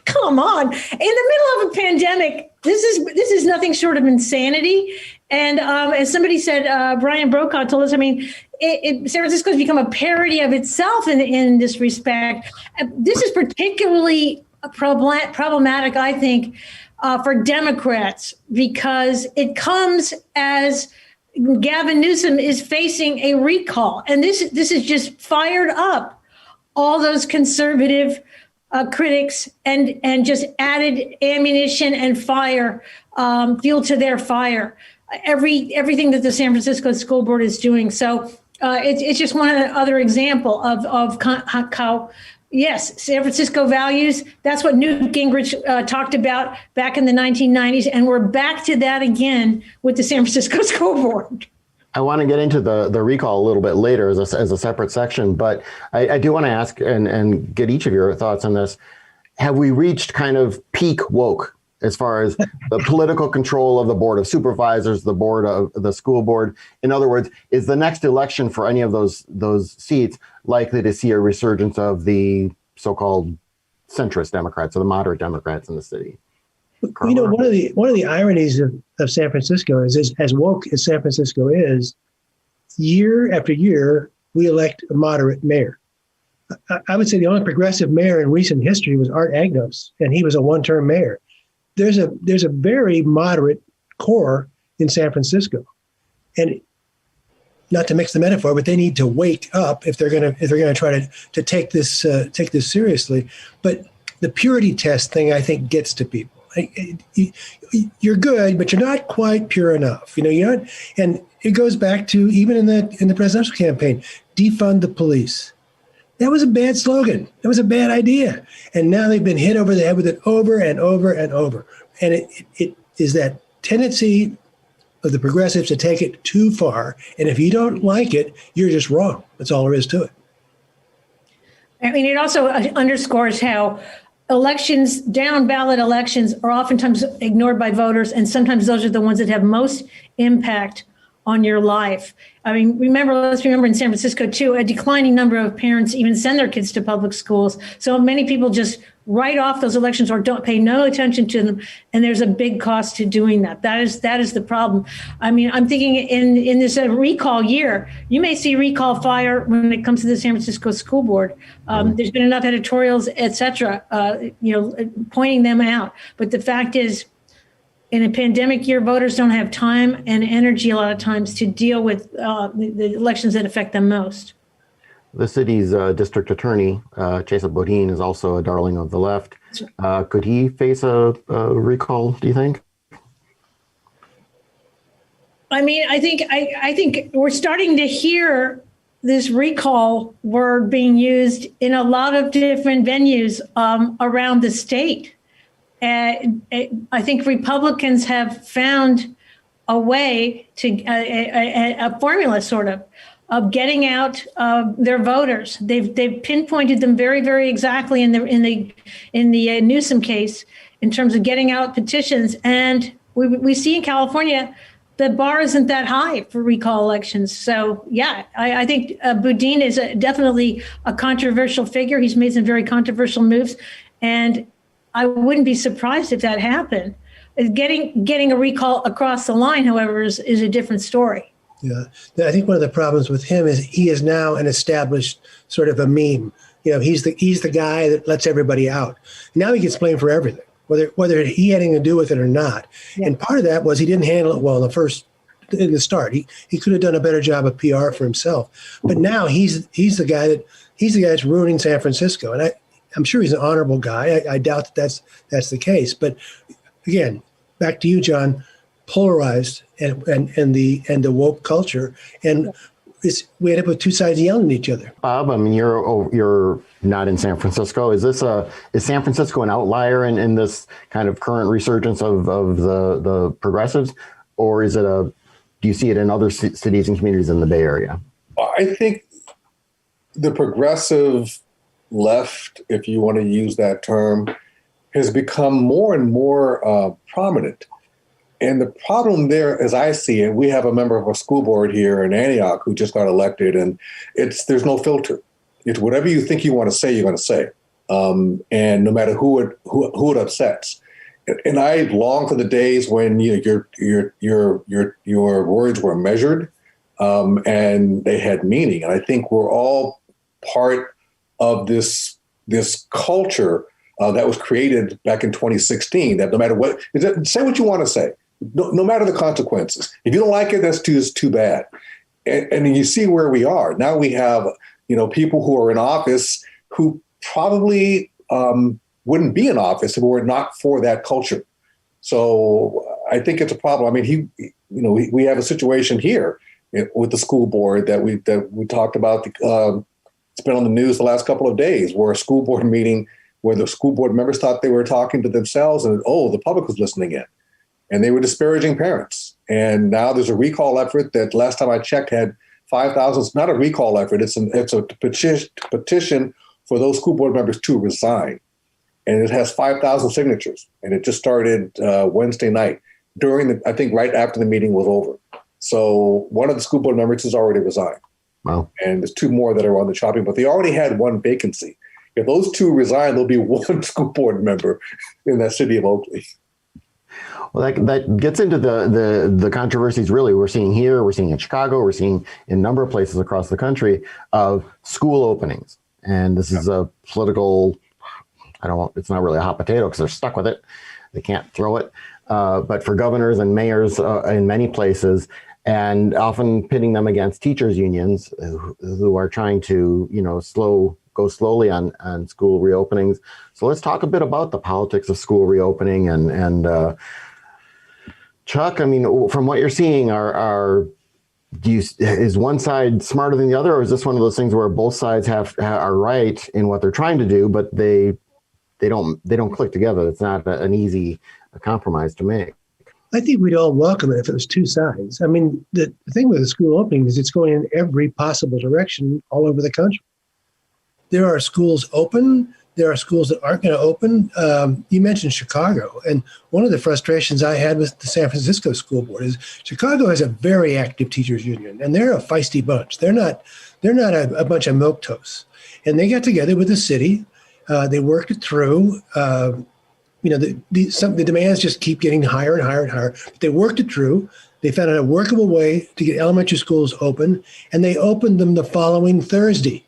Come on. In the middle of a pandemic, this is nothing short of insanity. And as somebody said, Brian Brokaw told us, San Francisco has become a parody of itself in this respect. This is particularly problematic, I think, for Democrats, because it comes as Gavin Newsom is facing a recall. And this is just fired up all those conservative critics and just added ammunition and fire, fuel to their fire. Everything that the San Francisco School Board is doing. So it's just one other example of how, yes, San Francisco values. That's what Newt Gingrich talked about back in the 1990s. And we're back to that again with the San Francisco School Board. I want to get into the recall a little bit later as a separate section, but I do want to ask and get each of your thoughts on this. Have we reached kind of peak woke as far as the political control of the board of supervisors, the board of the school board? In other words, is the next election for any of those seats likely to see a resurgence of the so-called centrist Democrats or the moderate Democrats in the city? You know, one of the ironies of San Francisco is as woke as San Francisco is, year after year, we elect a moderate mayor. I would say the only progressive mayor in recent history was Art Agnos, and he was a one-term mayor. There's a very moderate core in San Francisco, and not to mix the metaphor, but they need to wake up if they're going to try to take this seriously. But the purity test thing, I think, gets to people. You're good, but you're not quite pure enough. You know, you're not, and it goes back to even in the presidential campaign, defund the police. That was a bad slogan. That was a bad idea. And now they've been hit over the head with it over and over and over. And it is that tendency of the progressives to take it too far. And if you don't like it, you're just wrong. That's all there is to it. I mean, it also underscores how elections, down ballot elections, are oftentimes ignored by voters. And sometimes those are the ones that have most impact on your life. I mean, let's remember in San Francisco, too, a declining number of parents even send their kids to public schools. So many people just write off those elections or don't pay no attention to them. And there's a big cost to doing that. That is the problem. I mean, I'm thinking in this recall year, you may see recall fire when it comes to the San Francisco School Board. There's been enough editorials, et cetera, pointing them out. But the fact is, in a pandemic year, voters don't have time and energy a lot of times to deal with the elections that affect them most. The city's district attorney, Chesa Boudin, is also a darling of the left. Could he face a recall, do you think? I mean, I think we're starting to hear this recall word being used in a lot of different venues around the state. I think Republicans have found a way to a formula sort of getting out their voters. They've pinpointed them very, very exactly in the Newsom case in terms of getting out petitions. And we see in California the bar isn't that high for recall elections. So yeah, I think Boudin is definitely a controversial figure. He's made some very controversial moves, and I wouldn't be surprised if that happened. Getting a recall across the line, however, is a different story. Yeah, I think one of the problems with him is he is now an established sort of a meme. You know, he's the guy that lets everybody out. Now he gets blamed for everything, whether he had anything to do with it or not. Yeah. And part of that was he didn't handle it well in the start. He could have done a better job of PR for himself. But now he's the guy that's ruining San Francisco. And I'm sure he's an honorable guy. I doubt that that's the case. But again, back to you, John. Polarized and the woke culture, and we end up with two sides yelling at each other. Bob, I mean, you're not in San Francisco. Is San Francisco an outlier in this kind of current resurgence of the progressives, or do you see it in other cities and communities in the Bay Area? I think the progressive left, if you want to use that term, has become more and more prominent. And the problem there, as I see it, we have a member of a school board here in Antioch who just got elected, and there's no filter. It's whatever you think you want to say, you're going to say, and no matter who it upsets. And I long for the days when your words were measured and they had meaning. And I think we're all part of this culture that was created back in 2016. That no matter what, say what you want to say. No matter the consequences. If you don't like it, that's too bad. And you see where we are. Now we have, people who are in office who probably wouldn't be in office if it were not for that culture. So I think it's a problem. I mean, we have a situation here with the school board that we talked about. It's been on the news the last couple of days, where a school board meeting where the school board members thought they were talking to themselves, and the public was listening in. And they were disparaging parents. And now there's a recall effort that last time I checked had 5,000. It's not a recall effort. It's a petition for those school board members to resign. And it has 5,000 signatures. And it just started Wednesday night I think right after the meeting was over. So one of the school board members has already resigned. Wow. And there's 2 more that are on the chopping, but they already had 1 vacancy. If those 2 resign, there'll be 1 school board member in that city of Oakley. Well, that gets into the controversies really we're seeing here, we're seeing in Chicago, we're seeing in a number of places across the country of school openings. And this is a political, it's not really a hot potato because they're stuck with it. They can't throw it. But for governors and mayors in many places, and often pitting them against teachers unions who are trying to, go slowly on school reopenings. So let's talk a bit about the politics of school reopening and Chuck, I mean, from what you're seeing, is one side smarter than the other, or is this one of those things where both sides are right in what they're trying to do, but they don't click together? It's not an easy compromise to make. I think we'd all welcome it if it was 2 sides. I mean, the thing with the school opening is it's going in every possible direction all over the country. There are schools open. There are schools that aren't going to open. You mentioned Chicago. And one of the frustrations I had with the San Francisco School Board is Chicago has a very active teachers union, and they're a feisty bunch. They're not a bunch of milquetoast. And they got together with the city. They worked it through. The demands just keep getting higher and higher and higher. But they worked it through. They found a workable way to get elementary schools open, and they opened them the following Thursday.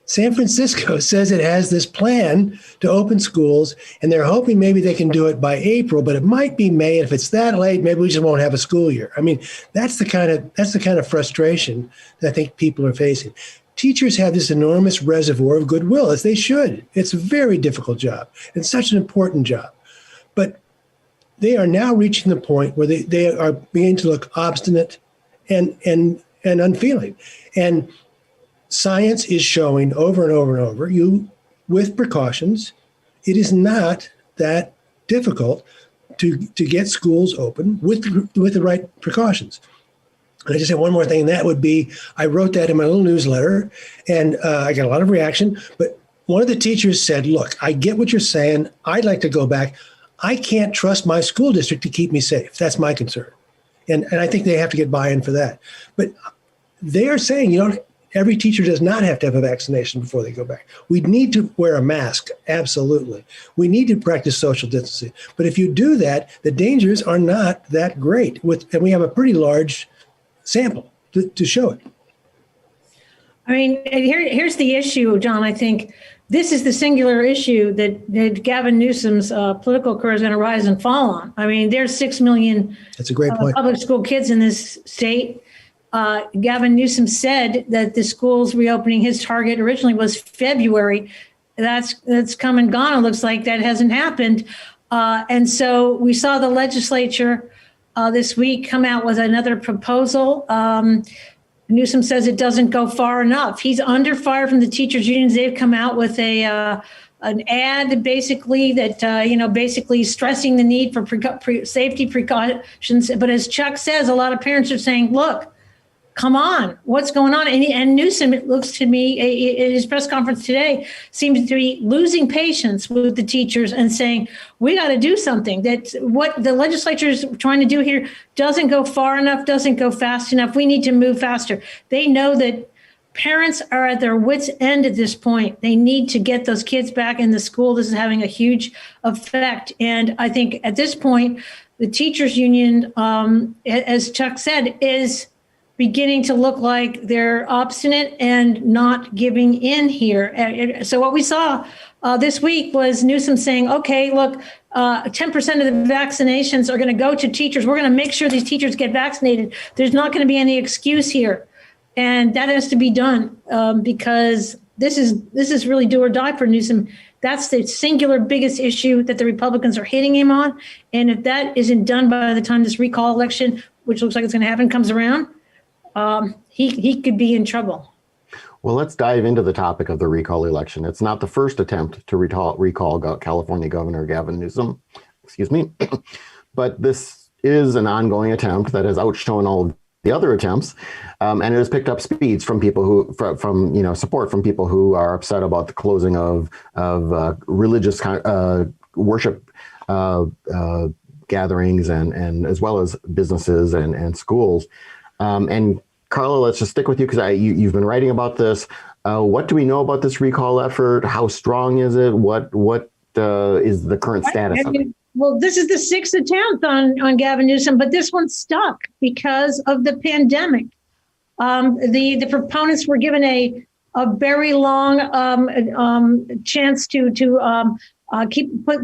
San Francisco says it has this plan to open schools, and they're hoping maybe they can do it by April, but it might be May. And if it's that late, maybe we just won't have a school year. I mean, that's the kind of frustration that I think people are facing. Teachers have this enormous reservoir of goodwill, as they should. It's a very difficult job. It's such an important job. But they are now reaching the point where they are beginning to look obstinate and unfeeling. And science is showing over and over and over, with precautions, it is not that difficult to get schools open with the right precautions. And I just say one more thing, and that would be, I wrote that in my little newsletter, and I got a lot of reaction. But one of the teachers said, look, I get what you're saying. I'd like to go back. I can't trust my school district to keep me safe. That's my concern. And I think they have to get buy-in for that. But they are saying every teacher does not have to have a vaccination before they go back. We need to wear a mask, absolutely. We need to practice social distancing. But if you do that, the dangers are not that great. And we have a pretty large sample to show it. I mean, here's the issue, John. I think this is the singular issue that Gavin Newsom's political career is going to rise and fall on. I mean, there's 6 million That's a great point. Public school kids in this state. Gavin Newsom said that the schools reopening, his target originally was February. That's come and gone. It looks like that hasn't happened. And so we saw the legislature this week come out with another proposal. Newsom says it doesn't go far enough. He's under fire from the teachers unions. They've come out with an ad basically that, basically stressing the need for safety precautions. But as Chuck says, a lot of parents are saying, look, come on, what's going on? And Newsom, it looks to me, in his press conference today, seems to be losing patience with the teachers and saying, we got to do something. That what the legislature is trying to do here doesn't go far enough, doesn't go fast enough. We need to move faster. They know that parents are at their wits' end at this point. They need to get those kids back in the school. This is having a huge effect. And I think at this point, the teachers union, as Chuck said, is beginning to look like they're obstinate and not giving in here. So what we saw this week was Newsom saying, okay, look, 10% of the vaccinations are going to go to teachers. We're going to make sure these teachers get vaccinated. There's not going to be any excuse here. And that has to be done because this is really do or die for Newsom. That's the singular biggest issue that the Republicans are hitting him on. And if that isn't done by the time this recall election, which looks like it's going to happen, comes around, he could be in trouble. Well, let's dive into the topic of the recall election. It's not the first attempt to recall California Governor Gavin Newsom, but this is an ongoing attempt that has outshone all of the other attempts, and it has picked up speeds from people who, from support from people who are upset about the closing of religious worship gatherings and as well as businesses and schools. And Carla, let's just stick with you because you've been writing about this. What do we know about this recall effort? How strong is it? What is the current status of it? Well, this is the sixth attempt on Gavin Newsom, but this one stuck because of the pandemic. The proponents were given a very long chance to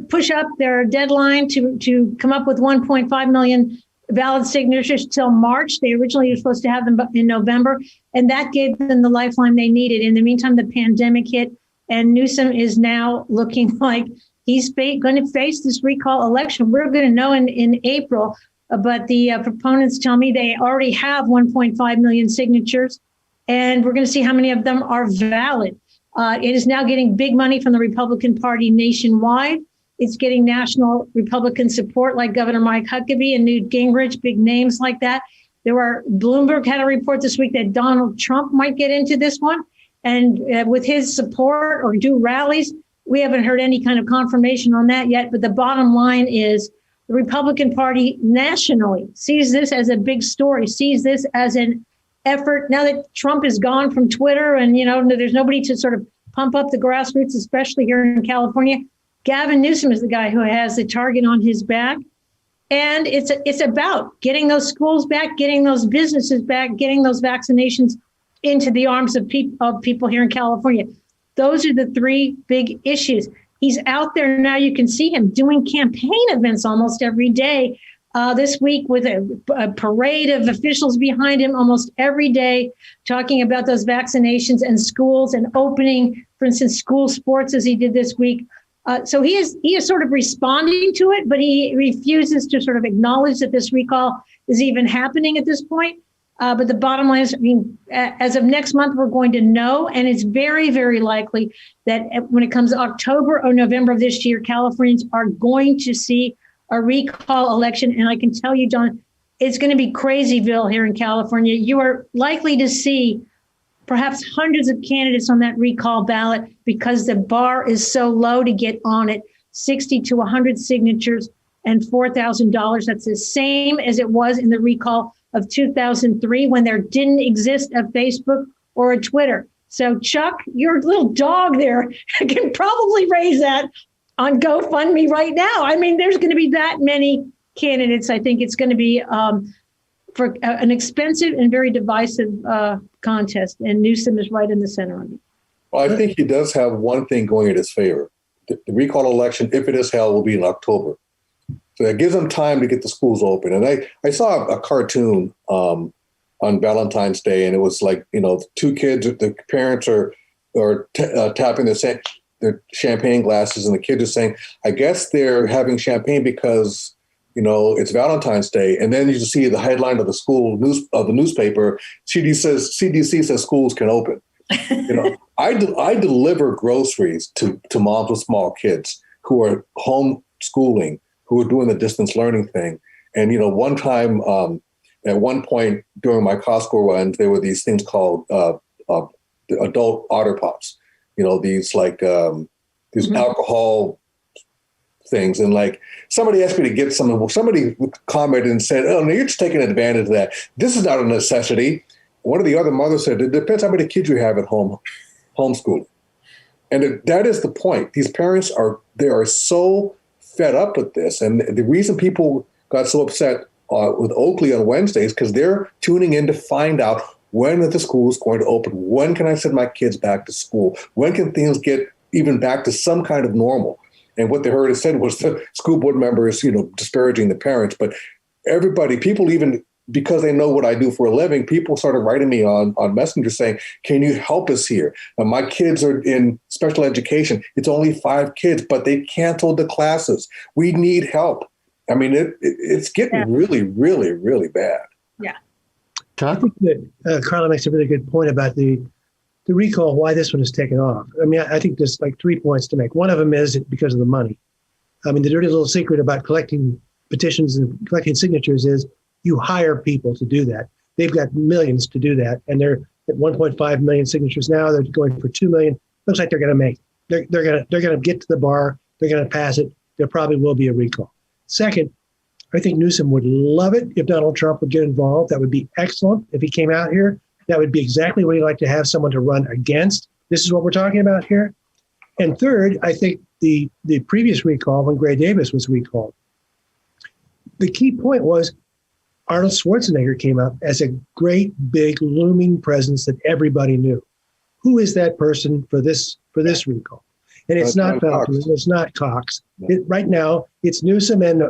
push up their deadline to come up with 1.5 million valid signatures till March. They originally were supposed to have them in November, and that gave them the lifeline they needed. In the meantime, the pandemic hit, and Newsom is now looking like he's going to face this recall election. We're going to know in April, but the proponents tell me they already have 1.5 million signatures, and we're going to see how many of them are valid. It is now getting big money from the Republican Party nationwide. It's getting national Republican support like Governor Mike Huckabee and Newt Gingrich, big names like that. Bloomberg had a report this week that Donald Trump might get into this one. And with his support or do rallies, we haven't heard any kind of confirmation on that yet. But the bottom line is the Republican Party nationally sees this as a big story, sees this as an effort. Now that Trump is gone from Twitter and, there's nobody to sort of pump up the grassroots, especially here in California, Gavin Newsom is the guy who has the target on his back. And it's about getting those schools back, getting those businesses back, getting those vaccinations into the arms of people here in California. Those are the three big issues. He's out there now. You can see him doing campaign events almost every day. This week with a parade of officials behind him almost every day, talking about those vaccinations and schools and opening, for instance, school sports as he did this week. So he is sort of responding to it, but he refuses to sort of acknowledge that this recall is even happening at this point. But the bottom line is, as of next month, we're going to know. And it's very, very likely that when it comes to October or November of this year, Californians are going to see a recall election. And I can tell you, John, it's going to be crazyville here in California. You are likely to see perhaps hundreds of candidates on that recall ballot because the bar is so low to get on it, 60 to 100 signatures and $4,000. That's the same as it was in the recall of 2003 when there didn't exist a Facebook or a Twitter. So Chuck, your little dog there can probably raise that on GoFundMe right now. I mean, there's going to be that many candidates. I think it's going to be for an expensive and very divisive contest. And Newsom is right in the center of it. Well, I think he does have one thing going in his favor. The recall election, if it is held, will be in October. So that gives them time to get the schools open. And I saw a cartoon on Valentine's Day, and it was like, two kids, the parents are tapping their champagne glasses, and the kids are saying, I guess they're having champagne because, it's Valentine's Day. And then you just see the headline of the newspaper, CDC says schools can open. I deliver groceries to moms with small kids who are homeschooling, who are doing the distance learning thing. And, one time, at one point during my Costco runs, there were these things called the adult Otter Pops, these alcohol things. And like somebody asked me to get some, somebody commented and said, oh, no, you're just taking advantage of that. This is not a necessity. One of the other mothers said, it depends how many kids you have at home, homeschooling. And that is the point. These parents are so fed up with this. And the reason people got so upset with Oakley on Wednesday is because they're tuning in to find out when are the schools going to open? When can I send my kids back to school? When can things get even back to some kind of normal? And what they heard it said was the school board members, disparaging the parents. But everybody, people even, because they know what I do for a living, people started writing me on Messenger saying, can you help us here? And my kids are in special education. It's only 5 kids, but they canceled the classes. We need help. I mean, it's getting really, really, really bad. Yeah. I think that Carla makes a really good point about the recall, why this one is taken off. I mean, I think there's like 3 points to make. One of them is because of the money. I mean, the dirty little secret about collecting petitions and collecting signatures is you hire people to do that. They've got millions to do that, and they're at 1.5 million signatures now. They're going for 2 million. Looks like they're going to make it. They're going to get to the bar. They're going to pass it. There probably will be a recall. Second, I think Newsom would love it if Donald Trump would get involved. That would be excellent if he came out here. That would be exactly what he'd like to have someone to run against. This is what we're talking about here. And third, I think the previous recall, when Gray Davis was recalled, the key point was Arnold Schwarzenegger came up as a great, big, looming presence that everybody knew. Who is that person for this recall? And it's not Belton, it's not Cox. Right now, it's Newsom, and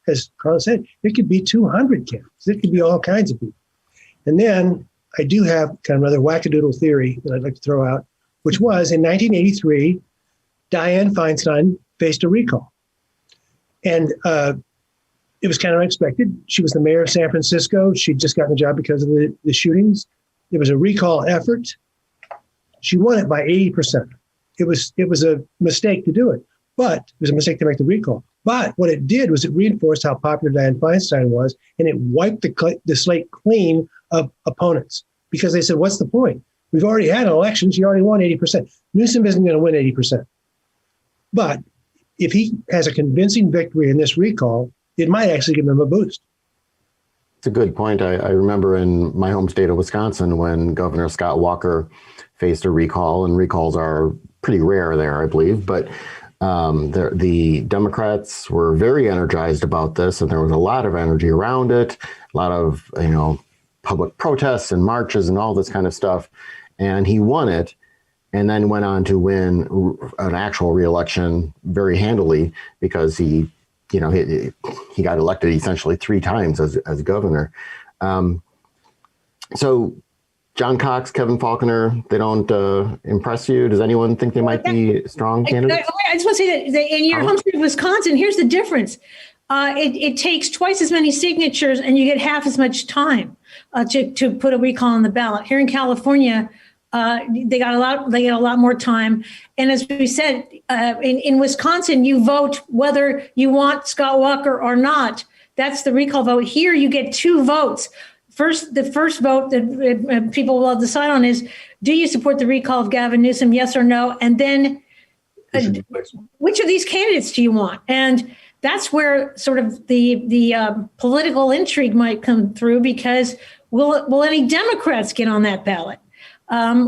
as Carl said, it could be 200 candidates. It could be all kinds of people. And then I do have kind of another wackadoodle theory that I'd like to throw out, which was in 1983, Dianne Feinstein faced a recall. And it was kind of unexpected. She was the mayor of San Francisco. She'd just gotten the job because of the shootings. It was a recall effort. She won it by 80%. It was a mistake to do it, but it was a mistake to make the recall. But what it did was it reinforced how popular Dianne Feinstein was, and it wiped the slate clean of opponents because they said, what's the point? We've already had an election. She already won 80%. Newsom isn't going to win 80%. But if he has a convincing victory in this recall, it might actually give him a boost. It's a good point. I remember in my home state of Wisconsin when Governor Scott Walker faced a recall, and recalls are pretty rare there, I believe. But the Democrats were very energized about this, and there was a lot of energy around it, a lot of public protests and marches and all this kind of stuff. And he won it, and then went on to win an actual re-election very handily because he got elected essentially 3 times as governor. So John Cox, Kevin Faulconer, they don't impress you? Does anyone think they might be strong candidates? I just want to say that in your home state of Wisconsin, here's the difference. It takes twice as many signatures and you get half as much time to put a recall on the ballot. Here in California, they get a lot more time. And as we said, in Wisconsin, you vote whether you want Scott Walker or not. That's the recall vote. Here, you get 2 votes. The first vote that people will decide on is, do you support the recall of Gavin Newsom, yes or no? And then which of these candidates do you want? And that's where sort of the political intrigue might come through, because will any Democrats get on that ballot?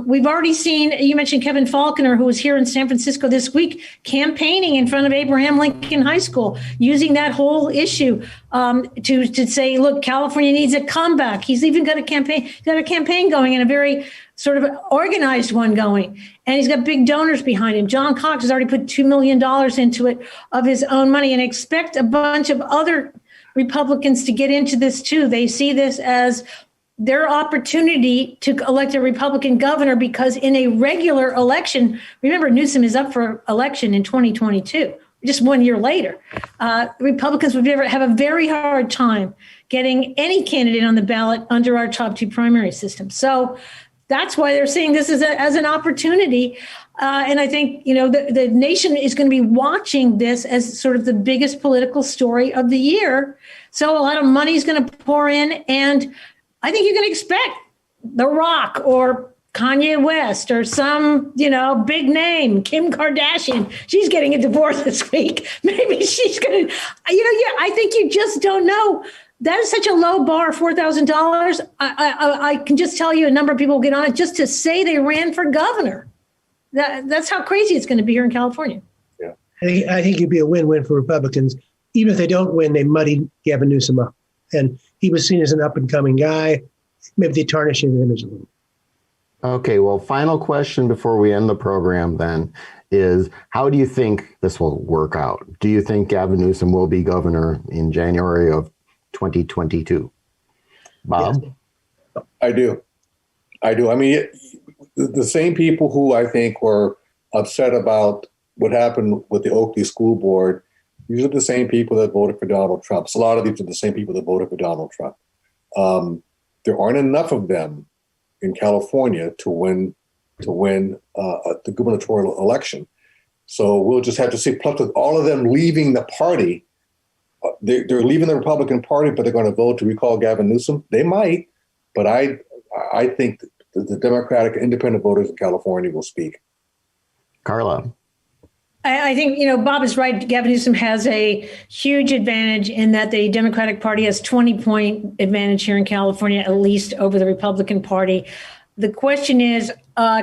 We've already seen, you mentioned Kevin Faulconer, who was here in San Francisco this week, campaigning in front of Abraham Lincoln High School, using that whole issue to say, look, California needs a comeback. He's even got a campaign going, and a very sort of organized one going. And he's got big donors behind him. John Cox has already put $2 million into it of his own money, and expect a bunch of other Republicans to get into this too. They see this as their opportunity to elect a Republican governor, because in a regular election, remember, Newsom is up for election in 2022, just 1 year later. Republicans would have a very hard time getting any candidate on the ballot under our top 2 primary system. So that's why they're seeing this as an opportunity. And I think, the nation is going to be watching this as sort of the biggest political story of the year. So a lot of money is going to pour in, and I think you can expect The Rock or Kanye West or some, big name, Kim Kardashian. She's getting a divorce this week. Maybe she's going to, I think you just don't know. That is such a low bar, $4,000. I can just tell you a number of people will get on it just to say they ran for governor. That's how crazy it's going to be here in California. Yeah, I think it'd be a win-win for Republicans. Even if they don't win, they muddy Gavin Newsom up. And he was seen as an up-and-coming guy. Maybe they tarnish his image a little. Okay, well, final question before we end the program then is, how do you think this will work out? Do you think Gavin Newsom will be governor in January of 2022? Bob? Yes. I do. I mean, the same people who I think were upset about what happened with the Oakley School Board, these are the same people that voted for Donald Trump. So a lot of these are the same people that voted for Donald Trump. There aren't enough of them in California to win the gubernatorial election. So we'll just have to see. Plus, with all of them leaving the party, they're leaving the Republican Party, but they're going to vote to recall Gavin Newsom. They might, but I think the Democratic independent voters in California will speak. Carla. I think, Bob is right. Gavin Newsom has a huge advantage in that the Democratic Party has 20-point advantage here in California, at least over the Republican Party. The question is,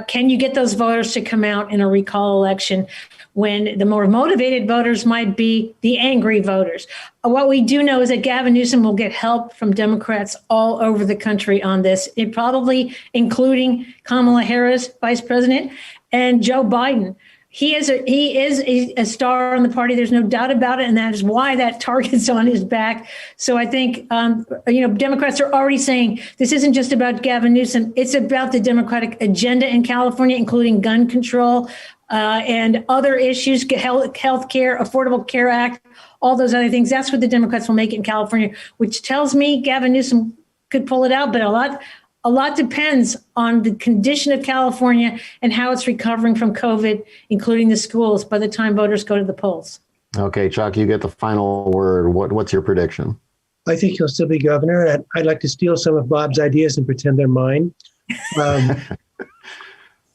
can you get those voters to come out in a recall election when the more motivated voters might be the angry voters? What we do know is that Gavin Newsom will get help from Democrats all over the country on this, it probably including Kamala Harris, Vice President, and Joe Biden. He is a star in the party. There's no doubt about it. And that is why that target's on his back. So I think, Democrats are already saying this isn't just about Gavin Newsom. It's about the Democratic agenda in California, including gun control and other issues, health care, Affordable Care Act, all those other things. That's what the Democrats will make it in California, which tells me Gavin Newsom could pull it out. But a lot depends on the condition of California and how it's recovering from COVID, including the schools, by the time voters go to the polls. Okay, Chuck, you get the final word. What's your prediction? I think he'll still be governor. And I'd like to steal some of Bob's ideas and pretend they're mine.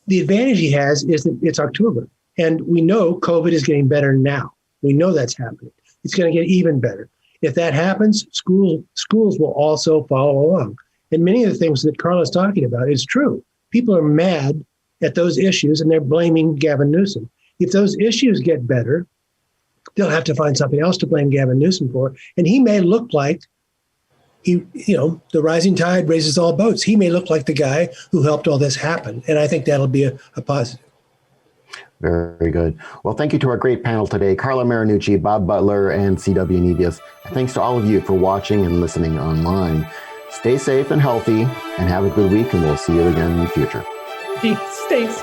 The advantage he has is that it's October. And we know COVID is getting better now. We know that's happening. It's going to get even better. If that happens, schools will also follow along. And many of the things that Carla's talking about is true. People are mad at those issues and they're blaming Gavin Newsom. If those issues get better, they'll have to find something else to blame Gavin Newsom for. And he may look like the rising tide raises all boats. He may look like the guy who helped all this happen. And I think that'll be a positive. Very good. Well, thank you to our great panel today, Carla Marinucci, Bob Butler, and C.W. Nebius. And thanks to all of you for watching and listening online. Stay safe and healthy, and have a good week, and we'll see you again in the future. Thanks.